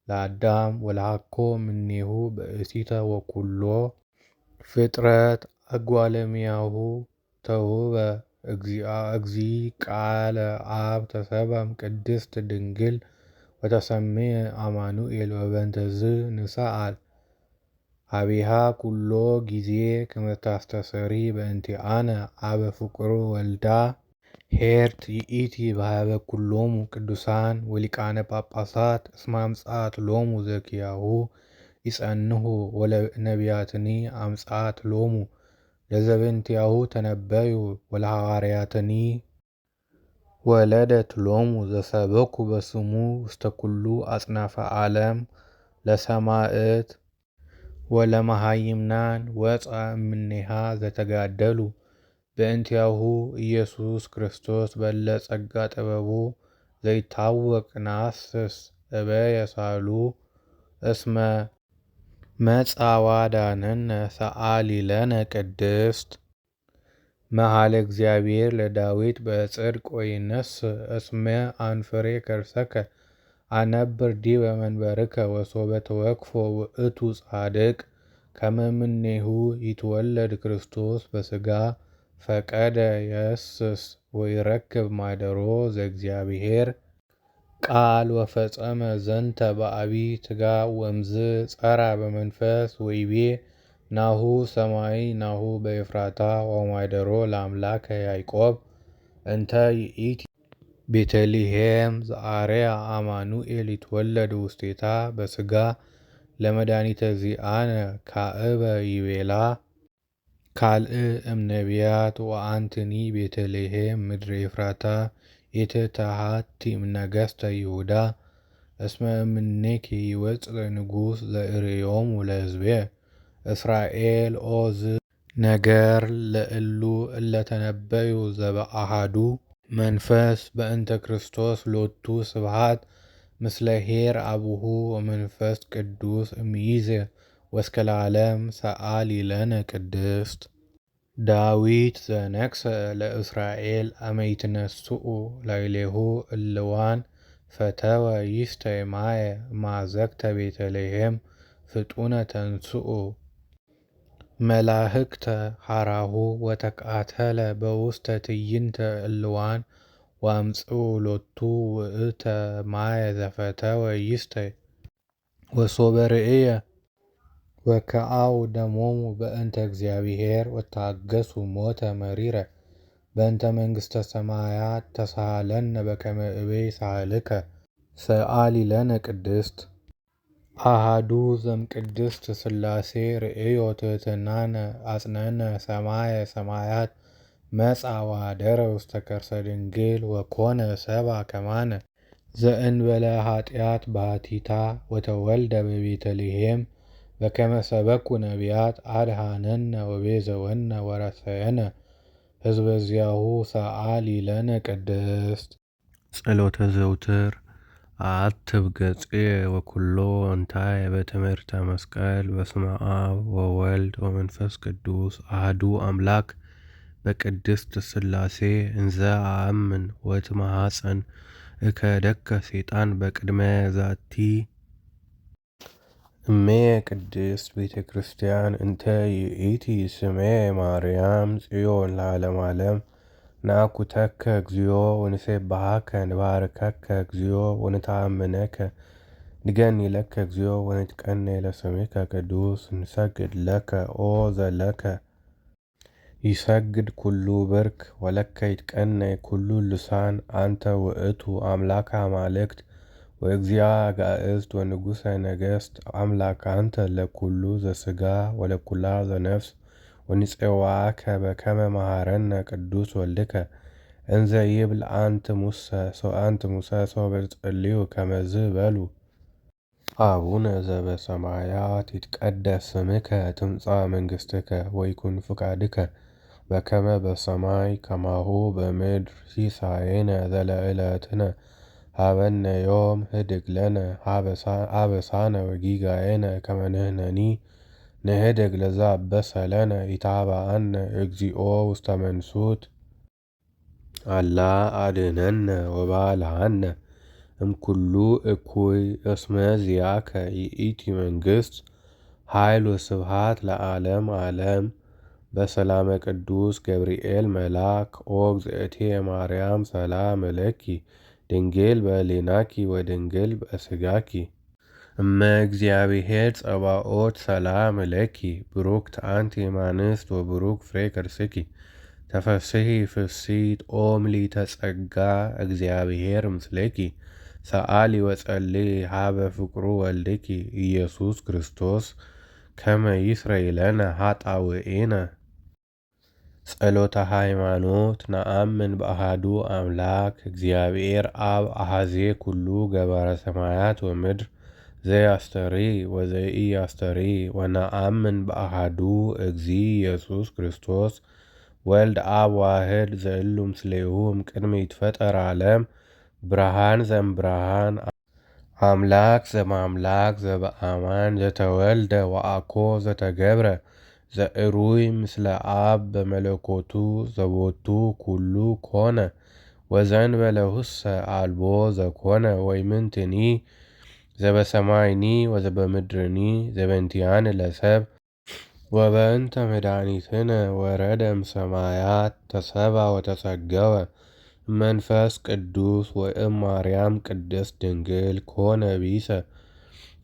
ለአዳም ወለሃኮ እምኔሁ ብእሲተ ወኵሎ ፍጥረት እጓለእመሕያው ተውህበ እግዚእ ቃለ አብ ተሰብአ እምቅድስት ድንግል ወተሰምየ አማኑኤል ወበእንተዝ ንስአል ኀቤሃ ኩሎ ጊዜ ከመ ታስተስሪ በእንቲአነ አበ ፍቁር ወልዳ ኄርት ይእቲ በኀበ ኩሎሙ ቅዱሳን ወሊቃነ ጳጳሳት እስመ አምጽአት ሎሙ ዘኪያሁ ይጸንሑ ወለነቢያትኒ አምጽአት ሎሙ ለዘበእንቲአሁ ተነበዩ ወለሐዋርያትኒ ወለደት ሎሙ ዘሰበኩ በስሙ ውስተ ኩሉ አጽናፈ ዓለም ለሰማዕት ወለመሃይምናን ወፃ እምኔሃ ዘተጋደሉ በእንቲአሁ ኢየሱስ ክርስቶስ በለ ጸጋ ጥበቡ ዘይታወቅ ነሐስስ እበየ ሳህሉ እስመ መጻ ዋድኀነነ ሰአሊ ለነ ቅድስት መኃልየ እግዚአብሔር ለዳዊት በጽድቅ ወይነስእ እስመ አንፍሬ ከርሰከ አነብር ዲበ መንበርከ ወሶበ ተወክፎ ውእቱ ጻድቅ ከመ እምኔሁ ይትወለድ ክርስቶስ በሥጋ ፈቀደ የእስስ ወይረክብ ማደሮ ዘእግዚአብሔር ቃል ወፈጸመ ዘንተ በአቢይ ትጋብ ወእምዝ ጸራ በመንፈስ ወይቤ ናሁ ሰማይ ናሁ በኤፍራታ ወማደሮ ለአምላከ ያዕቆብ እንተ ይእቲ ቤተልሔም ዘአርያ አማኑኤል ይትወለድ ውስቴታ በሥጋ ለመድኃኒተ ዚአነ ካዕበ ይቤላ ካልእ እምነቢያት ወአንትኒ ቤተልሔም ምድረ ኤፍራታ ኢትትሐቲ እምነገሥተ ይሁዳ እስመ እምኔኪ ይወፅእ ንጉሥ ዘርእዮሙ ለሕዝብየ እስራኤል ኦዝ ነገር ለእሉ እለተነበዩ ዘበአሐዱ መንፈስ በእንተ ክርስቶስ ሎቱ ስብሐት ምስለ ኄር አቡሁ ወመንፈስ ቅዱስ እምይእዜ ወእስከ ለዓለም ሰአሊ ለነ ቅድስት ዳዊት ዘነግሠ ለእስራኤል አመ ይትነስኡ ላዕሌሁ እልዋን ፈተወ ይስቴ ማየ እምአዘቅተ ቤተልሔም ፍጡነ ተንሥኡ መላእክተ ሐራሁ ወተቃተለ በውስተ ትዕይንተ እልዋን ወአምጽኡ ሎቱ ውእተ ማየ ዘፈተወ ይስቴ ወሶበ ርእየ ወከአው ደሞሙ በእንተ እግዚአብሔር ወታገሱ ሞተ መሪረ በእንተ መንግሥተ ሰማያት ተሳሃለነ በከመ እበይ ሳህልከ ሰአሊ ለነ ቅድስት አሐዱ ዘእምቅድስት ሥላሴ ርእዮ ትሕትናነ አጽነነ ሰማየ ሰማያት መጽአ ወኀደረ ውስተ ከርሰ ድንግል ወኮነ ሰብአ ከማነ ዘእንበለ ኃጢአት ባሕቲታ ወተወልደ በቤተልሔም በከመ ሰበኩ ነቢያት አድኀነነ ወቤዘወነ ወረሰየነ ሕዝበ ዚአሁ ሰአሊ ለነ ቅድስት ጸሎተ ዘውትር አትብ ገጽየ ወኩሎ እንታየ በትምህርተ መስቀል በስመ አብ ወወልድ ወመንፈስ ቅዱስ አሐዱ አምላክ በቅድስት ሥላሴ እንዘ አአምን ወእትማሐፀን እከደከ ሰይጣን በቅድመ ዛቲ እሜ ቅድስት ቤተ ክርስቲያን እንተ ይእቲ ስሜ ማርያም ጽዮን ለዓለመ ዓለም ናኩተከ እግዚኦ ወንሴብሐከ ንባርከከ እግዚኦ ወንተአምነከ ንገኒ ለከ እግዚኦ ወንትቀነይ ለስምከ ቅዱስ ንሰግድ ለከ ኦ ዘለከ ይሰግድ ኩሉ ብርክ ወለከ ይትቀነይ ኩሉ ልሳን አንተ ውእቱ አምላከ አማልክት ወእግዚአ አጋእዝት ወንጉሠ ነገሥት አምላክ አንተ ለኩሉ ዘሥጋ ወለኩላ ዘነፍስ ወንፄዋከ በከመ መሐረነ ቅዱስ ወልድከ እንዘ ይብል አንት ሙሰ ሶበ ጸልዩ ከመዝ በሉ አቡነ ዘበሰማያት ይትቀደስ ስምከ ትምጻእ መንግሥትከ ወይኩን ፍቃድከ በከመ በሰማይ ከማሁ በምድር ሲሳየነ ዘለዕለትነ ሀበነ ዮም ህድግ ለነ አበሳነ ወጌጋየነ ከመ ንሕነኒ ንህድግ ለዘአበሰ ለነ ኢታብአነ እግዚኦ ውስተ መንሱት አላ አድኅነነ ወባልሐነ እምኩሉ እኩይ እስመ ዚአከ ይእቲ መንግሥት ኃይል ወስብሐት ለዓለመ ዓለም በሰላመ ቅዱስ ገብርኤል መልአክ ኦ እግዝእትየ ማርያም ሰላም ለኪ ድንግል በሕሊናኪ ወድንግል በሥጋኪ እመ እግዚአብሔር ጸባኦት ሰላም ለኪ ብሩክት አንቲ እማንስት ወብሩክ ፍሬ ከርሥኪ ተፈሥሒ ፍሥሕት ኦ ምልዕተ ጸጋ እግዚአብሔር ምስሌኪ ሰአሊ ወጸልዪ ሀበ ፍቁሩ ወልድኪ ኢየሱስ ክርስቶስ ከመ ይስረይ ለነ ኃጣውኢነ ጸሎተ ሃይማኖት ነአምን በአሐዱ አምላክ እግዚአብሔር አብ አሐዜ ኩሉ ገባረ ሰማያት ወምድር ዘያስተርኢ ወዘኢያስተርኢ ወነአምን በአሐዱ እግዚእ ኢየሱስ ክርስቶስ ወልድ አብ ዋሕድ ዘእሉ ምስሌሁ እምቅድመ ይትፈጠር ዓለም ብርሃን ዘእምብርሃን አምላክ ዘእምአምላክ ዘበአማን ዘተወልደ ወአኮ ዘተገብረ ዘእሩይ ምስለ አብ በመለኮቱ ዘቦቱ ኩሉ ኮነ ወዘእንበለ ውእሰ አልቦ ዘኮነ ወይምንትኒ ዘበሰማይኒ ወዘበምድርኒ ዘበእንቲአነ ለሰብእ ወበእንተ መድኃኒትነ ወረደም ሰማያት ተሰብአ ወተጸገወ መንፈስ ቅዱስ ወእም ማርያም ቅድስት ድንግል ኮነ ቢሰ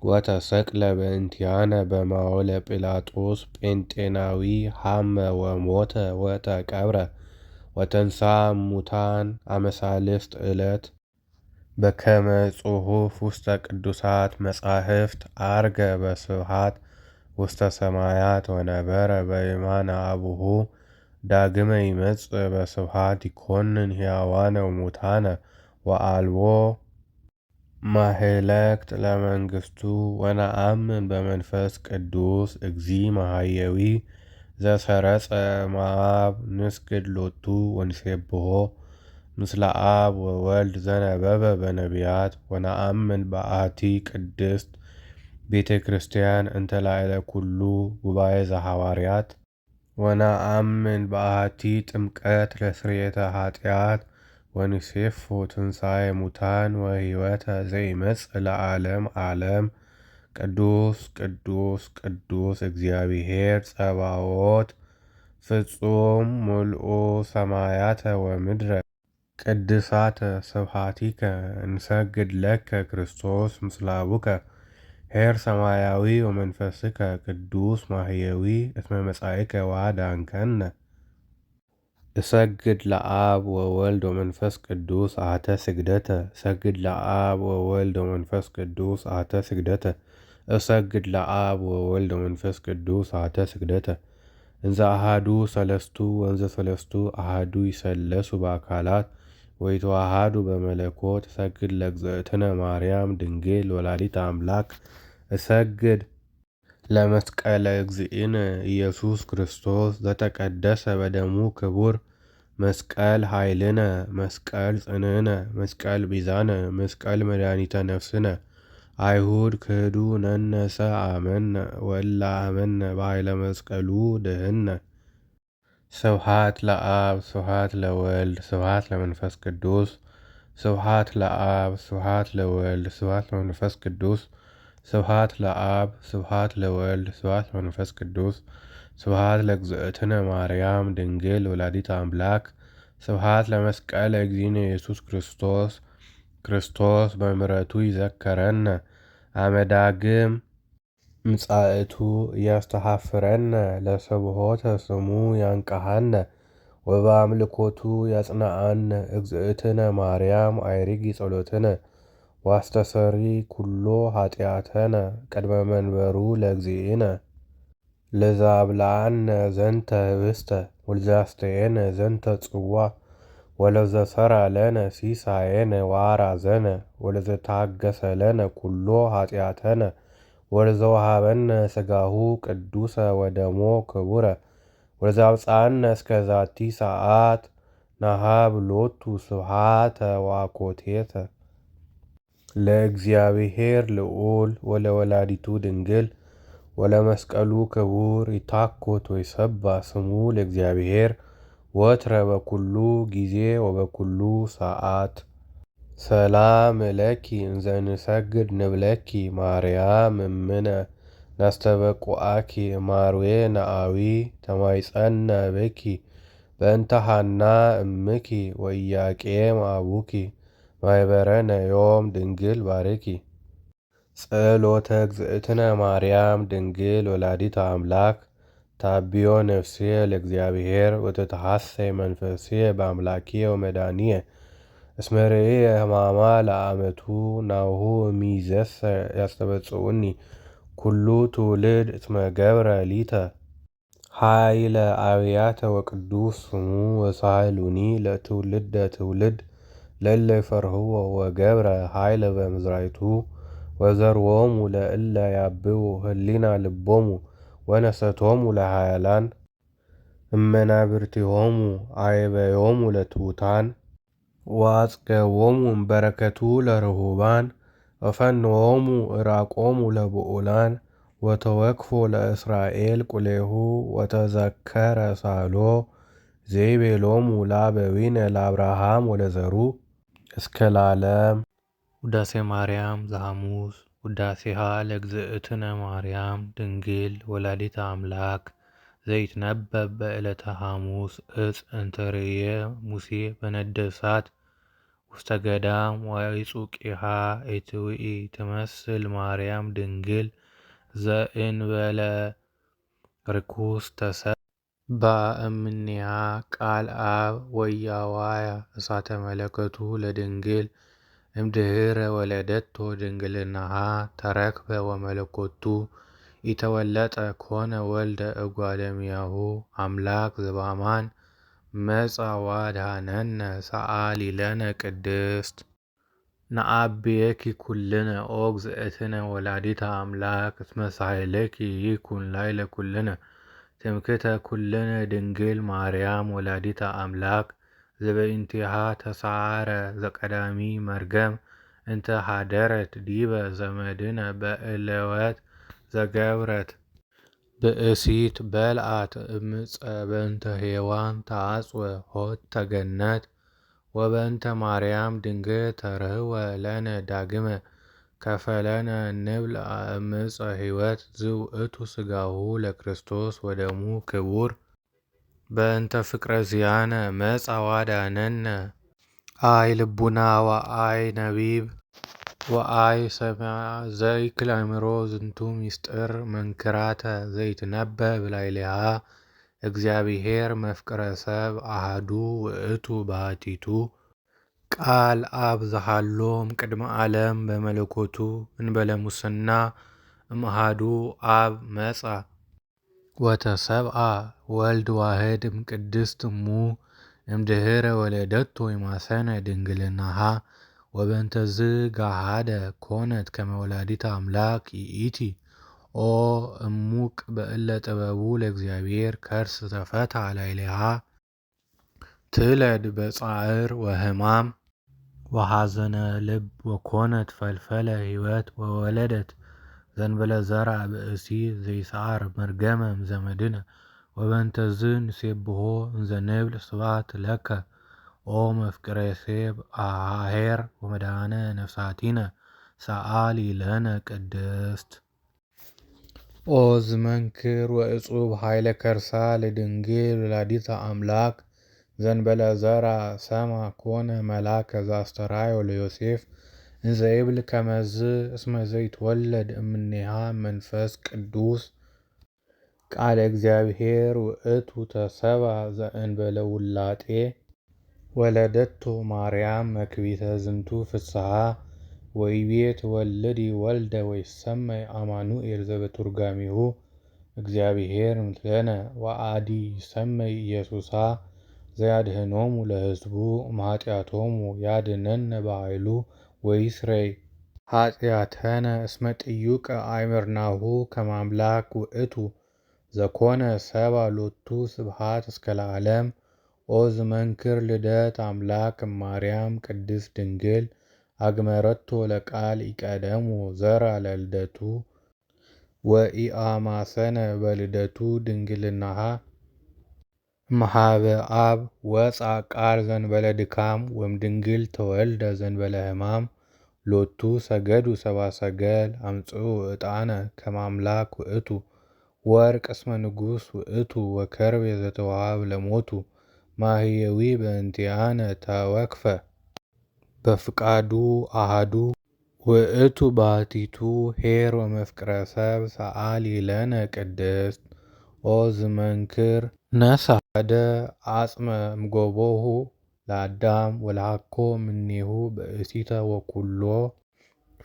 ወተሰቅለ በእንቲአነ በማወለ ጲላጦስ ጴንጤናዊ ሐመ ወሞተ ወተቀብረ ወተንሥአ እሙታን አመሳልስት ዕለት በከመ ጽሑፍ ውስተ ቅዱሳት መጻሕፍት ዐርገ በስብሐት ውስተ ሰማያት ወነበረ በየማነ አቡሁ ዳግመ ይመጽእ በስብሐት ይኰንን ሕያዋነ ወሙታነ ወአልቦ ማኅለቅት ለመንግሥቱ ወነአምን በመንፈስ ቅዱስ እግዚእ መሐየዊ ዘሰረጸ እምአብ ንስግድ ሎቱ ወንሴብሖ ምስለ አብ ወወልድ ዘነበበ በነቢያት ወነአምን በአሐቲ ቅድስት ቤተ ክርስቲያን እንተ ላዕለ ኩሉ ጉባኤ ዘሐዋርያት ወነአምን በአሐቲ ጥምቀት ለስርየተ ኃጢአት ወንሴፎ ትንሣኤ ሙታን ወሕይወተ ዘይመጽእ ለዓለም ዓለም። ቅዱስ ቅዱስ ቅዱስ እግዚአብሔር ጸባኦት ፍጹም ምልኡ ሰማያተ ወምድረ ቅድሳተ ስብሐቲከ እንሰግድ ለከ ክርስቶስ ምስለ አቡከ ኄር ሰማያዊ ወመንፈስከ ቅዱስ ማሕየዊ እስመ መጻእከ ወአዳንከነ። እሰግድ ለአብ ወወልድ ወመንፈስ ቅዱስ አሐተ ስግደተ እሰግድ ለአብ ወወልድ ወመንፈስ ቅዱስ አሐተ ስግደተ እሰግድ ለአብ ወወልድ ወመንፈስ ቅዱስ አሐተ ስግደተ እንዘ አሐዱ ሰለስቱ ወንዘ ሰለስቱ አሐዱ ይሰለሱ በአካላት ወይተዋሃዱ በመለኮት እሰግድ ለእግዝእትነ ማርያም ድንግል ወላዲተ አምላክ እሰግድ ለመስቀለ እግዚእነ ኢየሱስ ክርስቶስ ዘተቀደሰ በደሙ ክቡር መስቀል ኃይልነ መስቀል ጽንዕነ መስቀል ቤዛነ መስቀል መድኃኒተ ነፍስነ አይሁድ ክህዱ ነነሰ አመነ ወላ አመነ በኃይለ መስቀሉ ድህነ። ስብሐት ለአብ ስብሐት ለወልድ ስብሐት ለመንፈስ ቅዱስ ስብሐት ለአብ ስብሐት ለወልድ ስብሐት ለመንፈስ ቅዱስ ስብሐት ለአብ ስብሐት ለወልድ ስብሐት ለመንፈስ ቅዱስ ስብሐት ለእግዝእትነ ማርያም ድንግል ወላዲተ አምላክ ስብሐት ለመስቀለ እግዚእነ ኢየሱስ ክርስቶስ። ክርስቶስ በምሕረቱ ይዘከረነ አመዳግም ምጻእቱ እያስተሐፍረነ ለስብሖተ ስሙ ያንቀሐነ ወበአምልኮቱ ያጽንዓነ እግዝእትነ ማርያም አይሪጊ ጸሎትነ ዋስተሰሪ ኩሎ ኃጢአተነ ቅድመ መንበሩ ለእግዚእነ። ለዘአብልዐነ ዘንተ ህብስተ ወለዘአስተየነ ዘንተ ጽዋ ወለዘሠርዐ ለነ ሲሳየነ ወአርአዘነ ወለዘታገሠ ለነ ኩሎ ኃጢአተነ ወለዘወሃበነ ሥጋሁ ቅዱሰ ወደሞ ክቡረ ወለዘአብጽሐነ እስከ ዛቲ ሰዓት ነሃብ ሎቱ ስብሐተ ወአኮቴተ። ለእግዚአብሔር ልዑል ወለወላዲቱ ድንግል ወለመስቀሉ ክቡር ይታኮት ወይሰብሐ ስሙ ለእግዚአብሔር ወትረ በኩሉ ጊዜ ወበኩሉ ሰዓት። ሰላም ለኪ እንዘ ንሰግድ ንብለኪ ማርያም እምነ ናስተበቁአኪ ማርዌ ነአዊ ተማይጸነ ብኪ በእንተ ሐና እምኪ ወኢያቄም አቡኪ ማኅበረነ ዮም ድንግል ባርኪ። ጸሎተ እግዝእትነ ማርያም ድንግል ወላዲተ አምላክ ታቢዮ ነፍስየ ለእግዚአብሔር ወተተሐሰይ መንፈስየ በአምላክየ ወመድኃኒየ እስመ ርእየ ሕማማ ለአመቱ ናሁ እምይእዜሰ ያስተበጽኡኒ ኩሉ ትውልድ እስመ ገብረ ሊተ ኃይለ አብያተ ወቅዱስ ስሙ ወሳህሉኒ ለትውልደ ትውልድ ለእለ ይፈርህዎ ወገብረ ኃይለ በምዝራይቱ ወዘርዎሙ ለእለ ያብቡ ህሊና ልቦሙ ወነሰቶሙ ለኃያላን እመናብርቲሆሙ አዕበዮሙ ለትሑታን ወአጽገቦሙ እምበረከቱ ለርሁባን ወፈንዎሙ ዕራቆሙ ለብዑላን ወተወክፎ ለእስራኤል ቁሌሁ ወተዘከረ ሳሎ ዘይቤሎሙ ለአበዊነ ለአብርሃም ወለዘሩ እስከ ለዓለም። ውዳሴ ማርያም ዘሐሙስ። ውዳሴሃ ለእግዝእትነ ማርያም ድንግል ወላዲተ አምላክ ዘይትነበብ በዕለተ ሐሙስ እፅ እንተርየ ሙሴ በነደ እሳት ውስተ ገዳም ወይጹቂሃ ኢትውኢ ትመስል ማርያም ድንግል ዘእንበለ ርኩስ ተሰብአ እምኔሃ ቃል አብ ወያዋያ እሳተ መለኮቱ ለድንግል እምድኅረ ወለደቶ ድንግልናሃ ተረክበ ወመለኮቱ ኢተወለጠ ኮነ ወልደ እጓለ እመሕያው አምላክ ዘበአማን መጻ ወአድኀነነ ሰአሊ ለነ ቅድስት ነአብየኪ ኩልነ ኦ እግዝእትነ ወላዲተ አምላክ እስመ ሳህለኪ ይኩን ላዕለ ኩልነ ትምክህተ ኩልነ ድንግል ማርያም ወላዲተ አምላክ ዘበእንቲሃ ተሰዓረ ዘቀዳሚ መርገም እንተ ሀደረት ዲበ ዘመድነ በእለወት ዘገብረት ብእሲት በልዓት እምፀ በእንተ ሔዋን ተአጽወ ሆት ተገነት ወበእንተ ማርያም ድንግል ተርህወ ለነ ዳግመ ከፈለነ ንብልዐ እምፀ ሕይወት ዝውእቱ ሥጋሁ ለክርስቶስ ወደሙ ክቡር በእንተ ፍቅረ ዚአነ መጻ ወአድኀነነ አይ ልቡና ወአይ ነቢብ ወአይ ሰምዐ ዘይክል አእምሮ ዝንቱ ምስጢር መንክራተ ዘይትነበብ ላዕሌሃ እግዚአብሔር መፍቅረ ሰብ አሐዱ ውእቱ ባሕቲቱ ቃል አብ ዘሃሎ እምቅድመ ዓለም በመለኮቱ እንበለ ሙስና እምአሐዱ አብ መጻ ወተሰብአ ወልድ ዋሕድ እምቅድስት እሙ እምድኅረ ወለደቶ ይማሰነ ድንግልናሃ ወበእንተዝ ገሃደ ኮነት ከመ ወላዲተ አምላክ ይእቲ ኦ እሙቅ በእለ ጥበቡ ለእግዚአብሔር ከርስ ተፈትሐ ላዕሌሃ ትለድ በጻዕር ወሕማም ወሐዘነ ልብ ወኮነት ፈልፈለ ሕይወት ወወለደት ዘእንበለ ዘርአ ብእሲ ዘይሰዓር መርገመ እምዘመድነ ወበእንተዝ ንሴብሖ እንዘ ንብል ስብሐት ለከ ኦ መፍቅሬ ሰብ አሐሔር ወመድኃኔ ነፍሳቲነ ሰአሊ ለነ ቅድስት ኦ ዝመንክር ወእጹብ ኃይለ ከርሳ ለድንግል ወላዲተ አምላክ ዘእንበለ ዘርአ ሰምዐ ኮነ መልአከ ዘአስተርአዮ ለዮሴፍ እንዘ ይብል ከመዝ እስመ ዘይትወለድ እምኔሃ መንፈስ ቅዱስ ቃለ እግዚአብሔር ውእቱ ተሰብአ ዘእንበለ ውላጤ ወለደቶ ማርያም መክቢተ ዝንቱ ፍስሐ ወይቤ ትወልዲ ወልደ ወይሰመይ አማኑኤል ዘበትርጓሜሁ እግዚአብሔር ምስሌነ ወአዲ ይሰመይ ኢየሱሳ ዘያድኅኖሙ ለሕዝቡ እምኃጢአቶሙ ያድኅነነ በኃይሉ ወይስረይ ኃጢአተነ እስመ ጥዩቀ አእምርናሁ ከመ አምላክ ውእቱ ዘኮነ ሰብአ ሎቱ ስብሐት እስከ ለዓለም ኦ ዝመንክር ልደት አምላክ እማርያም ቅድስት ድንግል አግመረቶ ለቃል ኢቀደሙ ዘርአ ለልደቱ ወኢአማሰነ በልደቱ ድንግልናሃ እምኀበ አብ ወፃ ቃል ዘእንበለ ድካም ወእምድንግል ተወልደ ዘእንበለ ሕማም ሎቱ ሰገዱ ሰብአ ሰገል አምጽኡ ዕጣነ ከመ አምላክ ውእቱ ወርቅ እስመ ንጉሥ ውእቱ ወከርቤ ዘተወሃበ ለሞቱ ማህየዊ በእንቲአነ ተወክፈ በፍቃዱ አሐዱ ውእቱ ባሕቲቱ ኄር ወመፍቅረ ሰብ ሰአሊ ለነ ቅድስት ኦ ዝመንክር ነሣ አሐደ አጽመ እምጎቦሁ ለአዳም ወለሃኮ እምኔሁ ብእሲተ ወኵሎ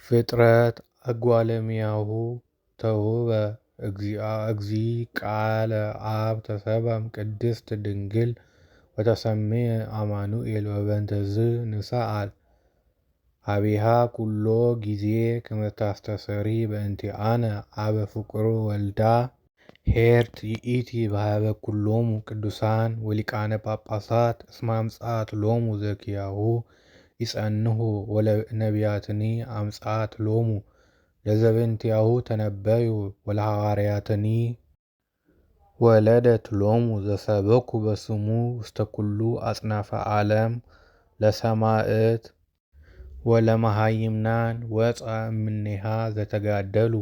ፍጥረት እጓለ እመሕያው ተውህበ እግዚእ ቃለ አብ ተሰብአ እምቅድስት ድንግል ወተሰምየ አማኑኤል ወበእንተዝ ንሰአል ኀቤሃ ኩሎ ጊዜ ከመ ታስተስሪ በእንቲአነ አበ ፍቁር ወልዳ ኄርት ይእቲ በኀበ ኩሎሙ ቅዱሳን ወሊቃነ ጳጳሳት እስመ አምጽአት ሎሙ ዘኪያሁ ይጸንሑ ወለነቢያትኒ አምጽአት ሎሙ ለዘበእንቲአሁ ተነበዩ ወለሐዋርያትኒ ወለደት ሎሙ ዘሰበኩ በስሙ ውስተ ኩሉ አጽናፈ ዓለም ለሰማዕት ወለመሃይምናን ወፃ እምኔሃ ዘተጋደሉ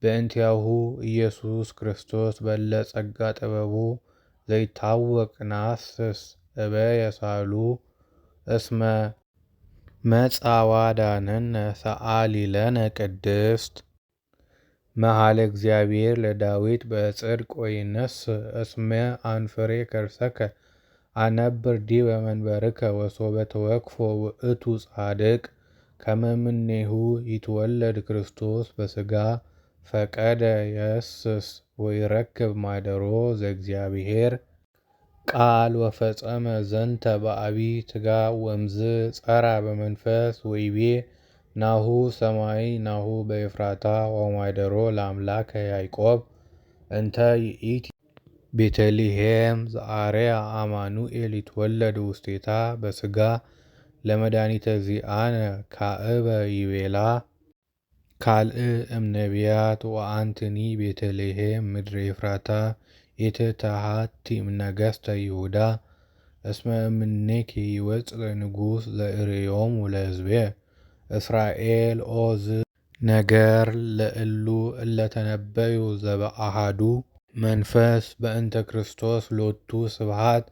በእንቲአሁ ኢየሱስ ክርስቶስ በለ ጸጋ ጥበቡ ዘይታወቅ ናስስ እበየ ሳሉ እስመ መጻዋዳነነ ሰአሊ ለነ ቅድስት መሃለ እግዚአብሔር ለዳዊት በጽድቅ ወይነስ እስመ አንፍሬ ከርሰከ አነብር ዲበ መንበርከ ወሶበ ተወክፎ ውእቱ ጻድቅ ከመምኔሁ ይትወለድ ክርስቶስ በሥጋ ፈቀደ የስስ ወይረክብ ማደሮ ዘእግዚአብሔር ቃል ወፈጸመ ዘንተ በአቢይ ትጋ ወምዝ ጸራ በመንፈስ ወይቤ ናሁ ሰማይ ናሁ በኤፍራታ ወማደሮ ለአምላከ ያዕቆብ እንተ ይእቲ ቤተልሔም ዘአርያ አማኑኤል ይትወለድ ውስቴታ በሥጋ ለመድኃኒተ ዚአነ ካዕበ ይቤላ ካልእ እምነቢያት ወአንትኒ ቤተልሔም ምድረ ኤፍራታ ኢትትሃቲ እምነገሥተ ይሁዳ እስመ እምኔኪ ይወፅእ ንጉሥ ዘርእዮሙ ለሕዝብየ እስራኤል ኦዝ ነገር ለእሉ እለተነበዩ ዘበአሃዱ መንፈስ በእንተ ክርስቶስ ሎቱ ስብሃት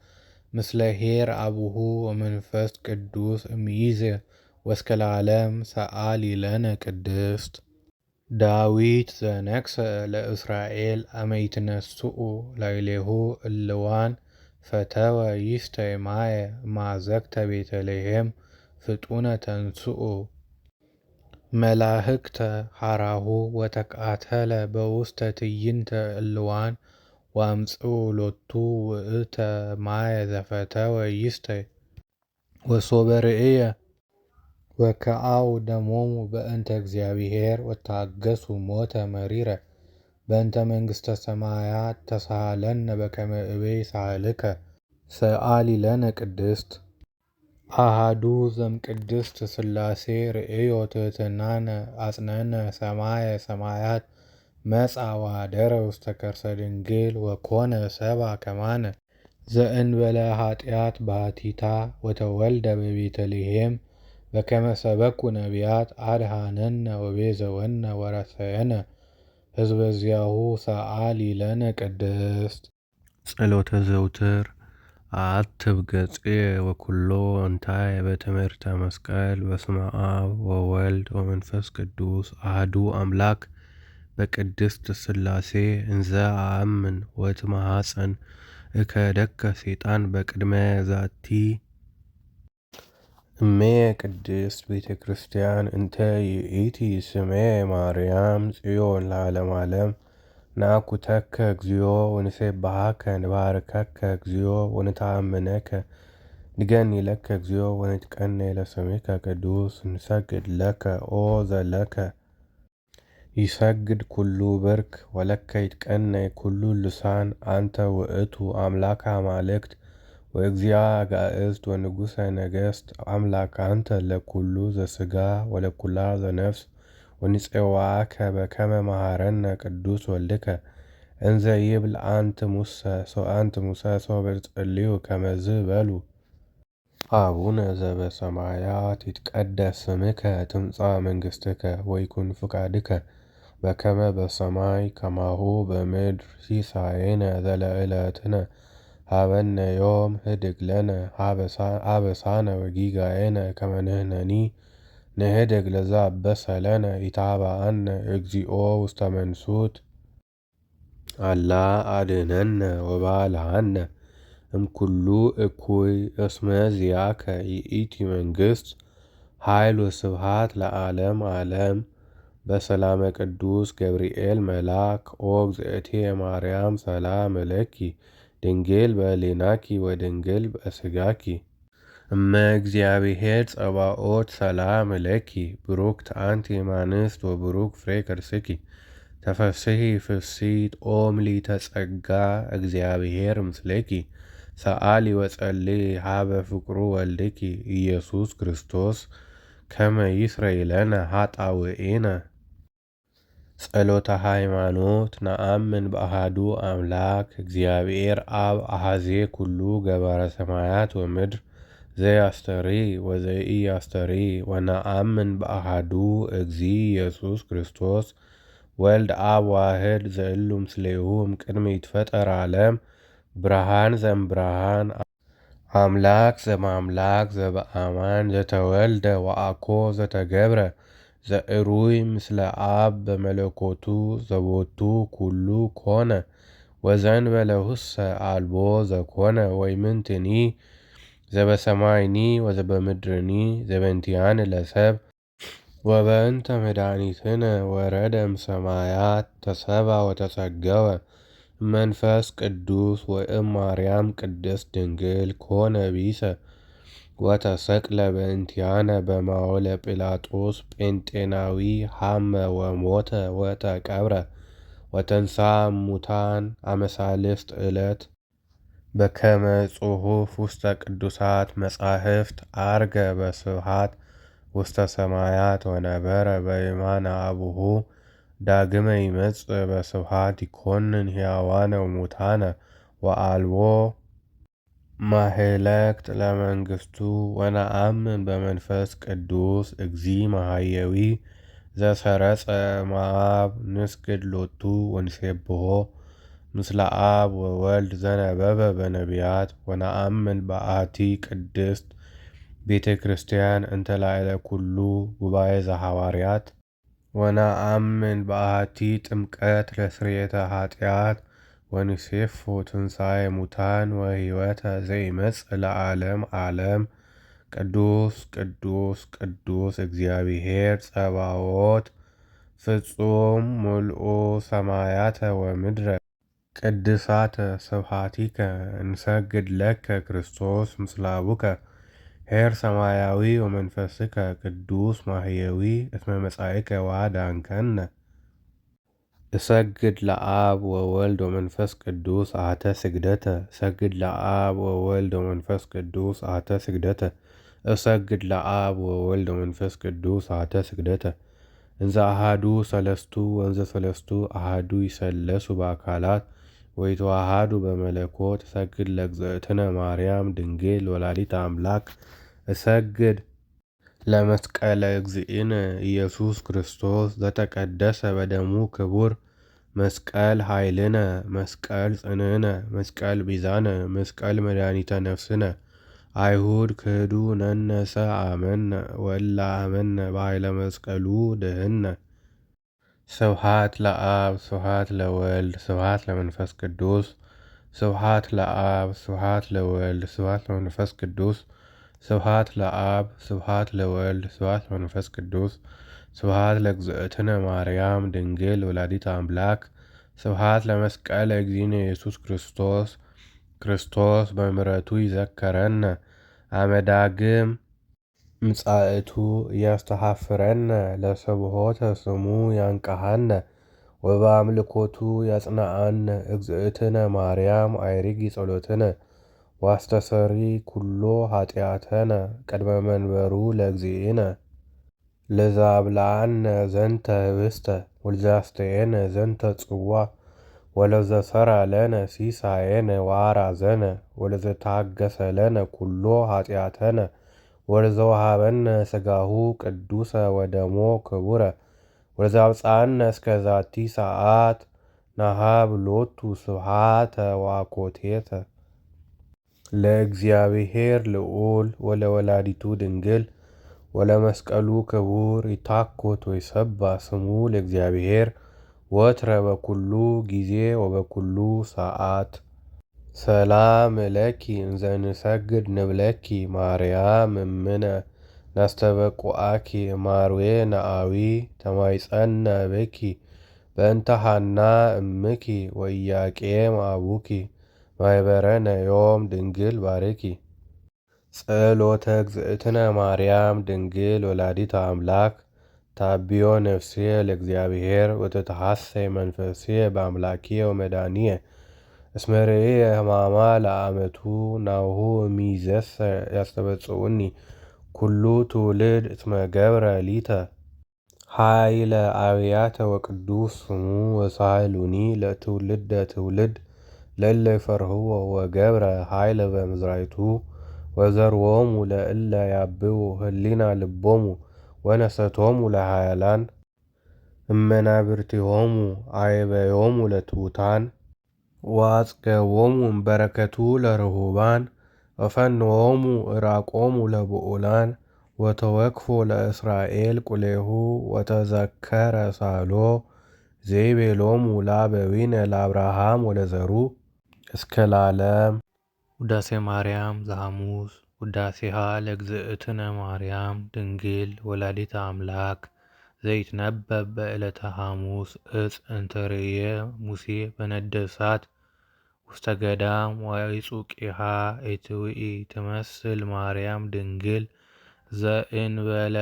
ምስለ ኄር አቡሁ ወመንፈስ ቅዱስ እምይእዜ ወእስከ ለዓለም ሰአሊ ለነ ቅድስት ዳዊት ዘነግሠ ለእስራኤል አመ ይትነስኡ ላዕሌሁ እልዋን ፈተወ ይስቴ ማየ ማዘግተ ቤተልሔም ፍጡነ ተንሥኡ መላእክተ ሐራሁ ወተቃተለ በውስተ ትዕይንተ እልዋን ወአምጽኡ ሎቱ ውእተ ማየ ዘፈተወ ይስቴ ወሶበ ርእየ ወከአው ደሞሙ በእንተ እግዚአብሔር ወታገሱ ሞተ መሪረ በእንተ መንግሥተ ሰማያት ተሳሃለነ በከመ እበይ ሳህልከ ሰአሊ ለነ ቅድስት አሃዱ ዘእምቅድስት ሥላሴ ርእዮ ትሕትናነ አጽነነ ሰማየ ሰማያት መጻ ወኀደረ ውስተ ከርሰ ድንግል ወኮነ ሰብአ ከማነ ዘእንበለ ኃጢአት ባሕቲታ ወተወልደ በቤተልሔም በከመ ሰበኩ ነቢያት አድኀነነ ወቤዘወነ ወረሰየነ ሕዝበ ዚአሁ ሰአሊ ለነ ቅድስት ጸሎተ ዘውትር አትብ ገጽየ ወኩሎ እንታየ በትምህርተ መስቀል በስመ አብ ወወልድ ወመንፈስ ቅዱስ አሐዱ አምላክ በቅድስት ሥላሴ እንዘ አአምን ወእትማሐፀን እከደከ ሰይጣን በቅድመ ዛቲ እሜ ቅድስት ቤተ ክርስቲያን እንተ ይእቲ ስሜ ማርያም ጽዮን ለዓለመ ዓለም ናኩተከ እግዚኦ ወንሴብሐከ ንባርከከ እግዚኦ ወንተአምነከ ንገኒ ለከ እግዚኦ ወንትቀነይ ለስምከ ቅዱስ ንሰግድ ለከ ኦ ዘለከ ይሰግድ ኩሉ ብርክ ወለከ ይትቀነይ ኩሉ ልሳን አንተ ውእቱ አምላከ አማልክት ወእግዚአ አጋእዝት ወንጉሠ ነገሥት አምላክ አንተ ለኩሉ ዘሥጋ ወለኩላ ዘነፍስ ወንፄዋከ በከመ መሐረነ ቅዱስ ወልድከ እንዘ ይብል አንት ሙሰ ሶበ ጸልዩ ከመዝ በሉ አቡነ ዘበሰማያት ይትቀደስ ስምከ ትምጻእ መንግሥትከ ወይኩን ፍቃድከ በከመ በሰማይ ከማሁ በምድር ሲሳየነ ዘለዕለትነ ሀበነ ዮም ህድግ ለነ አበሳነ ወጌጋየነ ከመ ንሕነኒ ንህድግ ለዘአበሰ ለነ ኢታብአነ እግዚኦ ውስተ መንሱት አላ አድኅነነ ወባልሐነ እምኩሉ እኩይ እስመ ዚአከ ይእቲ መንግሥት ኃይል ወስብሐት ለዓለም ዓለም በሰላመ ቅዱስ ገብርኤል መልአክ ኦ እግዝእትየ ማርያም ሰላም እለኪ ድንግል በሕሊናኪ ወድንግል በሥጋኪ እመ እግዚአብሔር ጸባኦት ሰላም እለኪ ብሩክት አንቲ እማንስት ወብሩክ ፍሬ ከርስኪ ተፈሥሒ ፍሥሕት ኦ ምልዕተ ጸጋ እግዚአብሔር ምስሌኪ ሰአሊ ወጸልዪ ሀበ ፍቁሩ ወልድኪ ኢየሱስ ክርስቶስ ከመ ይስረይ ለነ ኃጣውኢነ ጸሎተ ሃይማኖት ነአምን በአሐዱ አምላክ እግዚአብሔር አብ አሐዜ ኩሉ ገባረ ሰማያት ወምድር ዘያስተርኢ ወዘኢያስተርኢ ወነአምን በአሐዱ እግዚእ ኢየሱስ ክርስቶስ ወልድ አብ ዋህድ ዘእሉ ምስሌሁ እምቅድመ ይትፈጠር ዓለም ብርሃን ዘእምብርሃን አምላክ ዘእምአምላክ ዘበአማን ዘተወልደ ወአኮ ዘተገብረ ዘእሩይ ምስለ አብ በመለኮቱ ዘቦቱ ኩሉ ኮነ ወዘእንበለ ውእሰ አልቦ ዘኮነ ወይምንትኒ ዘበሰማይኒ ወዘበምድርኒ ዘበእንቲአነ ለሰብ ወበእንተ መድኃኒትነ ወረደ እምሰማያት ተሰብአ ወተጸገወ መንፈስ ቅዱስ ወእምማርያም ቅድስት ድንግል ኮነ ቢሰ ወተሰቅለ በእንቲአነ በማወለ ጲላጦስ ጴንጤናዊ ሐመ ወሞተ ወተቀብረ ወተንሥአ እሙታን አመ ሣልስት ዕለት በከመ ጽሑፍ ውስተ ቅዱሳት መጻሕፍት ዐርገ በስብሐት ውስተ ሰማያት ወነበረ በየማነ አቡሁ ዳግመ ይመጽእ በስብሐት ይኰንን ሕያዋነ ወሙታነ ወአልቦ ማኅለቅት ለመንግሥቱ ወነአምን በመንፈስ ቅዱስ እግዚእ መሐየዊ ዘሰረጸ እምአብ ንስግድ ሎቱ ወንሴብሖ ምስለ አብ ወወልድ ዘነበበ በነቢያት ወነአምን በአሐቲ ቅድስት ቤተ ክርስቲያን እንተ ላዕለ ኩሉ ጉባኤ ዘሐዋርያት ወነአምን በአሐቲ ጥምቀት ለስርየተ ኃጢአት ወንሴፎ ትንሣኤ ሙታን ወሕይወተ ዘይመጽእ ለዓለም ዓለም። ቅዱስ ቅዱስ ቅዱስ እግዚአብሔር ጸባኦት ፍጹም ምልኡ ሰማያተ ወምድረ ቅድሳተ ስብሐቲከ እንሰግድ ለከ ክርስቶስ ምስለ አቡከ ኄር ሰማያዊ ወመንፈስከ ቅዱስ ማሕየዊ እስመ መጻእከ ወአዳንከነ። እሰግድ ለአብ ወወልድ ወመንፈስ ቅዱስ አሐተ ስግደተ እሰግድ ለአብ ወወልድ ወመንፈስ ቅዱስ አሐተ ስግደተ እሰግድ ለአብ ወወልድ ወመንፈስ ቅዱስ አሐተ ስግደተ እንዘ አሐዱ ሰለስቱ ወንዘ ሰለስቱ አሐዱ ይሰለሱ በአካላት ወይተዋሃዱ በመለኮት እሰግድ ለእግዝእትነ ማርያም ድንግል ወላዲተ አምላክ እሰግድ ለመስቀለ እግዚእነ ኢየሱስ ክርስቶስ ዘተቀደሰ በደሙ ክቡር መስቀል ኃይልነ መስቀል ጽንዕነ መስቀል ቤዛነ መስቀል መድኃኒተ ነፍስነ አይሁድ ክህዱ ነነሰ አመነ ወላ አመነ በኃይለ መስቀሉ ድህነ። ስብሐት ለአብ ስብሐት ለወልድ ስብሐት ለመንፈስ ቅዱስ ስብሐት ለአብ ስብሐት ለወልድ ስብሐት ለመንፈስ ቅዱስ ስብሐት ለአብ ስብሐት ለወልድ ስብሐት ለመንፈስ ቅዱስ ስብሐት ለእግዝእትነ ማርያም ድንግል ወላዲተ አምላክ ስብሐት ለመስቀለ እግዚእነ ኢየሱስ ክርስቶስ ክርስቶስ በምሕረቱ ይዘከረነ አመ ዳግም ምጻእቱ ያስተሐፍረነ ለስብሖተ ስሙ ያንቀሐነ ወበአምልኮቱ ያጽንዓነ እግዝእትነ ማርያም አይሪጊ ጸሎትነ ዋስተሰሪ ኩሎ ኃጢአተነ ቅድመ መንበሩ ለእግዚእነ ለዘአብልዐነ ዘንተ ህብስተ ወለዘአስተየነ ዘንተ ጽዋ ወለዘሠርዐ ለነ ሲሳየነ ወአርአዘነ ወለዘታገሠ ለነ ኩሎ ኃጢአተነ ወለዘወሃበነ ሥጋሁ ቅዱሰ ወደሞ ክቡረ ወለዘአብጽሐነ እስከ ዛቲ ሰዓት ነሃብ ሎቱ ስብሐተ ወአኮቴተ። ለእግዚአብሔር ልዑል ወለወላዲቱ ድንግል ወለመስቀሉ ክቡር ይትሐኮት ወይሰብሐ ስሙ ለእግዚአብሔር ወትረ በኩሉ ጊዜ ወበኩሉ ሰዓት። ሰላም ለኪ እንዘ ንሰግድ ንብለኪ ማርያም እምነ ናስተበቁአኪ ማርዌ ነአዊ ተማይጸነ ብኪ በእንተ ሐና እምኪ ወኢያቄም አቡኪ ማኅበረነ ዮም ድንግል ባርኪ። ጸሎተ እግዝእትነ ማርያም ድንግል ወላዲተ አምላክ ታቢዮ ነፍስየ ለእግዚአብሔር ወተተሐሰይ መንፈስየ በአምላክየ ወመድኃኒየ እስመ ርእየ ሕማማ ለአመቱ ናሁ እምይእዜሰ ያስተበጽኡኒ ኩሉ ትውልድ እስመ ገብረ ሊተ ኃይለ አብያተ ወቅዱስ ስሙ ወሳህሉኒ ለትውልደ ትውልድ ለእለ ይፈርህዎ ወገብረ ኃይለ በምዝራይቱ ወዘርዎሙ ለእለ ያብኡ ህሊና ልቦሙ ወነሰቶሙ ለኃያላን እመናብርቲሆሙ አዕበዮሙ ለትሑታን ወአጽገቦሙ እምበረከቱ ለርሁባን ወፈንዎሙ ዕራቆሙ ለብዑላን ወተወክፎ ለእስራኤል ቁሌሁ ወተዘከረ ሳሎ ዘይቤሎሙ ለአበዊነ ለአብርሃም ወለዘሩ እስከ ለዓለም። ውዳሴ ማርያም ዘሐሙስ። ውዳሴሃ ለእግዝእትነ ማርያም ድንግል ወላዲተ አምላክ ዘይትነበብ በዕለተ ሐሙስ ዕፅ እንተርእየ ሙሴ በነደ እሳት ውስተ ገዳም ወይጹቂሃ ኢትውኢ ትመስል ማርያም ድንግል ዘእንበለ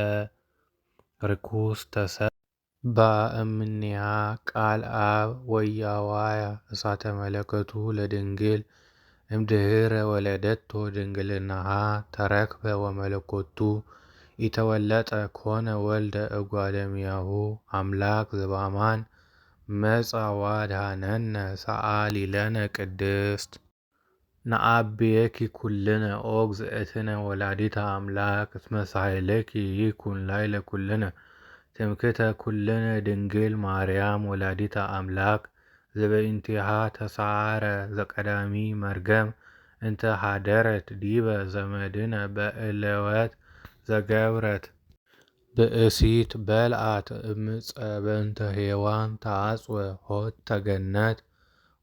ርኩስ ተሰብአ እምኔሃ ቃል አብ ወያዋያ እሳተ መለኮቱ ለድንግል እምድኅረ ወለደቶ ድንግልናሃ ተረክበ ወመለኮቱ ኢተወለጠ ኮነ ወልደ እጓለ እመሕያው አምላክ ዘበአማን መጻ ወአድኀነነ ሰአሊ ለነ ቅድስት ነዐብየኪ ኩልነ ኦ እግዝእትነ ወላዲተ አምላክ እስመ ሳህለኪ ይኩን ላዕለ ኩልነ ትምክህተ ኩልነ ድንግል ማርያም ወላዲተ አምላክ ዘበእንቲሃ ተሰዓረ ዘቀዳሚ መርገም እንተ ኀደረት ዲበ ዘመድነ በዕለወት ዘገብረት ብእሲት በልዐት እምዕፀ በእንተ ሔዋን ተዐጽወ ኆኅተ ገነት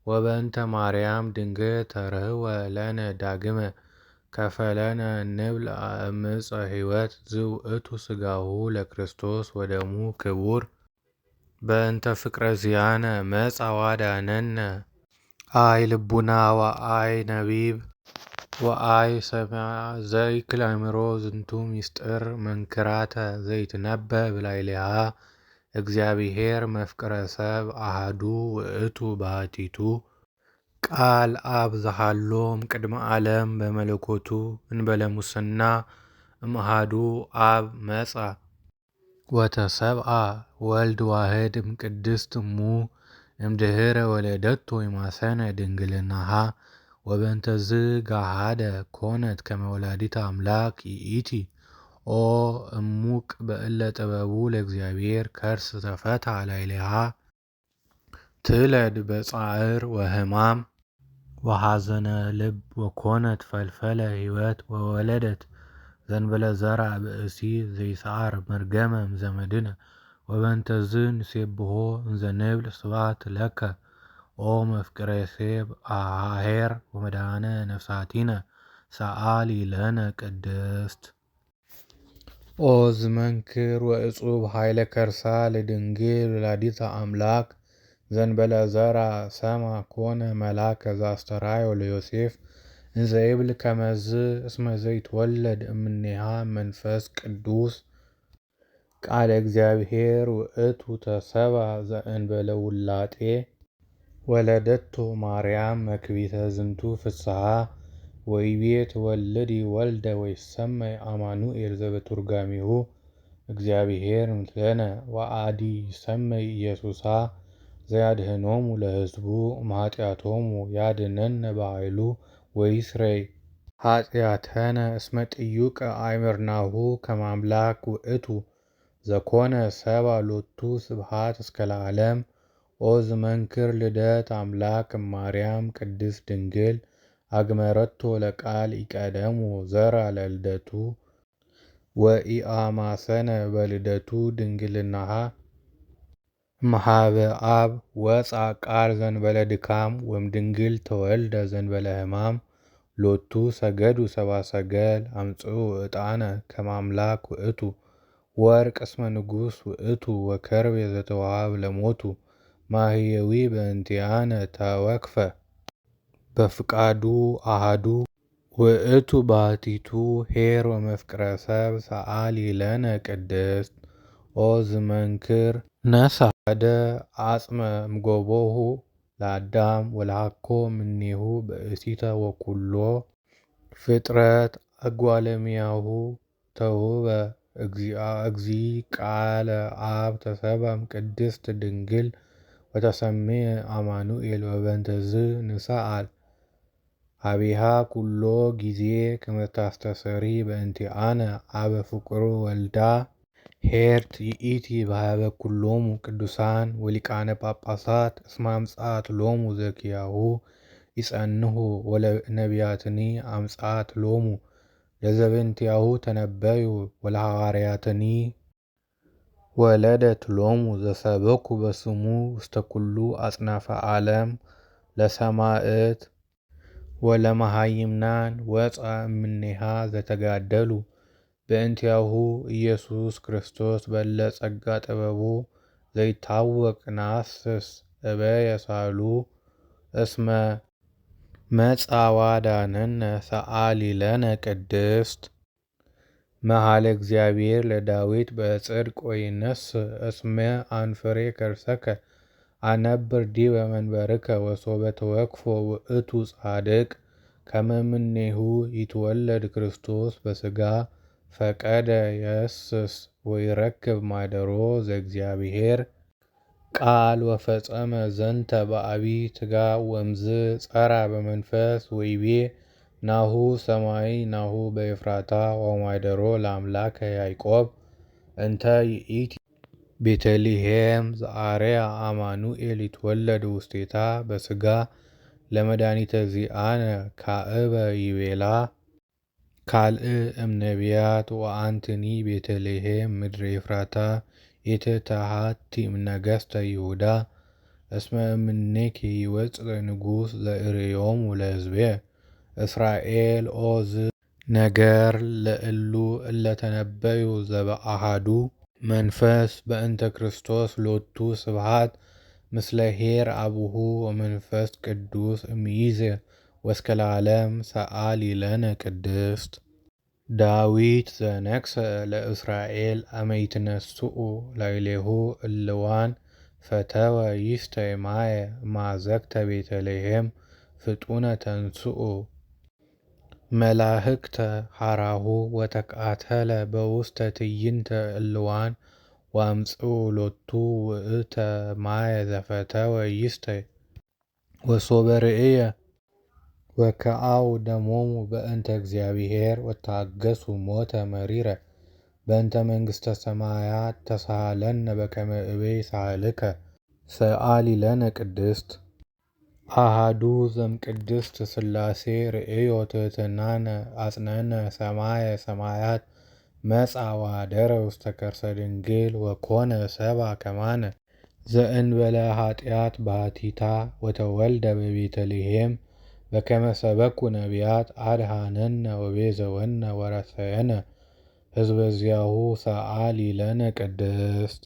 ወበእንተ ማርያም ድንግል ተርህወ ለነ ዳግመ ከፈለነ እንብልዐ እምዕፀ ሕይወት ዝውእቱ ሥጋሁ ለክርስቶስ ወደሙ ክቡር በእንተ ፍቅረ ዚአነ መጻ ወአድኀነነ አይ ልቡና ወአይ ነቢብ ወአይ ሰሚዐ ዘእክል አእምሮ ዝንቱ ምስጢር መንክራተ ዘይትነበብ ላዕሌሃ እግዚአብሔር መፍቅረ ሰብ አሐዱ ውእቱ ባሕቲቱ ቃል አብ ዘሃሎ እምቅድመ ዓለም በመለኮቱ እንበለ ሙስና እምአሐዱ አብ መጻ ወተሰብአ ወልድ ዋሕድ እምቅድስት እሙ እምድኅረ ወለደቶ ይማሰነ ድንግልናሃ ወበእንተዝ ገሃደ ኮነት ከመ ወላዲተ አምላክ ይእቲ ኦ እሙቅ በእለ ጥበቡ ለእግዚአብሔር ከርስ ተፈትሐ ላዕሌሃ ትለድ በጻዕር ወሕማም ወሐዘነ ልብ ወኮነት ፈልፈለ ሕይወት ወወለደት ዘእንበለ ዘርአ ብእሲ ዘይሰዓር መርገመ እምዘመድነ ወበእንተዝ ንሴብሖ እንዘ ንብል ስብሐት ለከ ኦ መፍቅሬ ሴብ አሔር ወመድኃኔ ነፍሳቲነ ሰአሊ ለነ ቅድስት። ኦ ዝመንክር ወእጹብ ኃይለ ከርሳ ለድንግል ወላዲተ አምላክ ዘእንበለ ዘርአ ሰማ ኮነ መልአከ ዘአስተርአዮ ለዮሴፍ እንዘ ይብል ከመዝ እስመ ዘይትወለድ እምኔሃ መንፈስ ቅዱስ ቃለ እግዚአብሔር ውእቱ ተሰብአ ዘእንበለ ውላጤ ወለደቶ ማርያም መክቢተ ዝንቱ ፍስሐ ወይቤ ትወልዲ ወልደ ወይሰመይ አማኑኤል ዘበትርጓሜሁ እግዚአብሔር ምስሌነ ወአዲ ይሰመይ ኢየሱሳ ዘያድኅኖሙ ለሕዝቡ እምኃጢአቶሙ ያድኅነነ በኃይሉ ወይስረይ ኃጢአተነ እስመ ጥዩቀ አእምርናሁ ከመ አምላክ ውእቱ ዘኮነ ሰብአ ሎቱ ስብሐት እስከ ለዓለም። ኦ ዝመንክር ልደት አምላክ እማርያም ቅድስት ድንግል አግመረቶ ለቃል ኢቀደሙ ዘርአ ለልደቱ ወኢአማሰነ በልደቱ ድንግልናሃ እምኀበ አብ ወፃ ቃል ዘእንበለ ድካም ወእምድንግል ተወልደ ዘእንበለ ሕማም ሎቱ ሰገዱ ሰብአ ሰገል አምጽኡ ዕጣነ ከመ አምላክ ውእቱ ወርቅ እስመ ንጉሥ ውእቱ ወከርቤ ዘተወሃበ ለሞቱ ማህየዊ በእንቲአነ ተወክፈ በፍቃዱ አሐዱ ውእቱ ባሕቲቱ ኄር ወመፍቅረ ሰብ ሰአሊ ለነ ቅድስት። ኦ ዝመንክር ነሣ አሐደ አጽመ እምጎቦሁ ለአዳም ወለሃኮ እምኔሁ ብእሲተ ወኵሎ ፍጥረት እጓለ እመሕያው ተውህበ እግዚእ ቃለ አብ ተሰብአ እምቅድስት ድንግል ወተሰምየ አማኑኤል ወበእንተዝ ንሰአል ኀቤሃ ኩሎ ጊዜ ከመ ታስተስሪ በእንቲአነ አበ ፍቁር ወልዳ ኄርት ይእቲ በሀበ ኩሎሙ ቅዱሳን ወሊቃነ ጳጳሳት እስመ አምጽአት ሎሙ ዘኪያሁ ይጸንሑ ወለነቢያትኒ አምጽአት ሎሙ ለዘበእንቲአሁ ተነበዩ ወለሐዋርያትኒ ወለደት ሎሙ ዘሰበኩ በስሙ ውስተ ኩሉ አጽናፈ ዓለም ለሰማዕት ወለመሃይምናን ወፃ እምኔሃ ዘተጋደሉ በእንቲአሁ ኢየሱስ ክርስቶስ በለ ጸጋ ጥበቡ ዘይታወቅ ነአስስ እበየ ሳሉ እስመ መጻ ዋዳነነ ሰአሊ ለነ ቅድስት መኃልየ እግዚአብሔር ለዳዊት በጽድቅ ወይነስእ እስመ አንፍሬ ከርሰከ አነብር ዲበ መንበርከ ወሶበ ተወክፎ ውእቱ ጻድቅ ከመ እምኔሁ ይትወለድ ክርስቶስ በሥጋ ፈቀደ የስስ ወይረክብ ማደሮ ዘእግዚአብሔር ቃል ወፈጸመ ዘንተ በአቢይ ትጋብ ወእምዝ ጸራ በመንፈስ ወይቤ ናሁ ሰማይ ናሁ በኤፍራታ ወማደሮ ለአምላከ ያዕቆብ እንተ ይእቲ ቤተልሔም ዘአርያ አማኑኤል ይትወለድ ውስቴታ በሥጋ ለመድኃኒተ ዚአነ ካዕበ ይቤላ ካልእ እምነቢያት ወአንትኒ ቤተልሔም ምድረ ኤፍራታ ኢትትሐቲ እምነገሥተ ይሁዳ እስመ እምኔኪ ይወፅእ ንጉሥ ዘርእዮሙ ለሕዝብየ እስራኤል ኦዝ ነገር ለእሉ እለተነበዩ ዘበአሐዱ መንፈስ በእንተ ክርስቶስ ሎቱ ስብሐት ምስለ ኄር አቡሁ ወመንፈስ ቅዱስ እምይእዜ ወእስከ ለዓለም ሰአሊ ለነ ቅድስት ዳዊት ዘነግሠ ለእስራኤል አመ ይትነስኡ ላዕሌሁ እልዋን ፈተወ ይስቴ ማየ እምአዘቅተ ቤተልሔም ፍጡነ ተንሥኡ መላእክተ ሐራሁ ወተቃተለ በውስተ ትዕይንተ እልዋን ወአምጽኡ ሎቱ ውእተ ማየ ዘፈተወ ይስቴ ወሶበ ርእየ ወከአው ደሞሙ በእንተ እግዚአብሔር ወታገሱ ሞተ መሪረ በእንተ መንግሥተ ሰማያት ተሳሃለነ በከመ እበይ ሳህልከ ሰአሊ ለነ ቅድስት አሐዱ ዘእምቅድስት ሥላሴ ርእዮ ትሕትናነ አጽነነ ሰማየ ሰማያት መጻ ወኀደረ ውስተ ከርሰ ድንግል ወኮነ ሰብአ ከማነ ዘእንበለ ኃጢአት ባሕቲታ ወተወልደ በቤተልሔም በከመ ሰበኩ ነቢያት አድኀነነ ወቤዘወነ ወረሰየነ ሕዝበ ዚአሁ ሰአሊ ለነ ቅድስት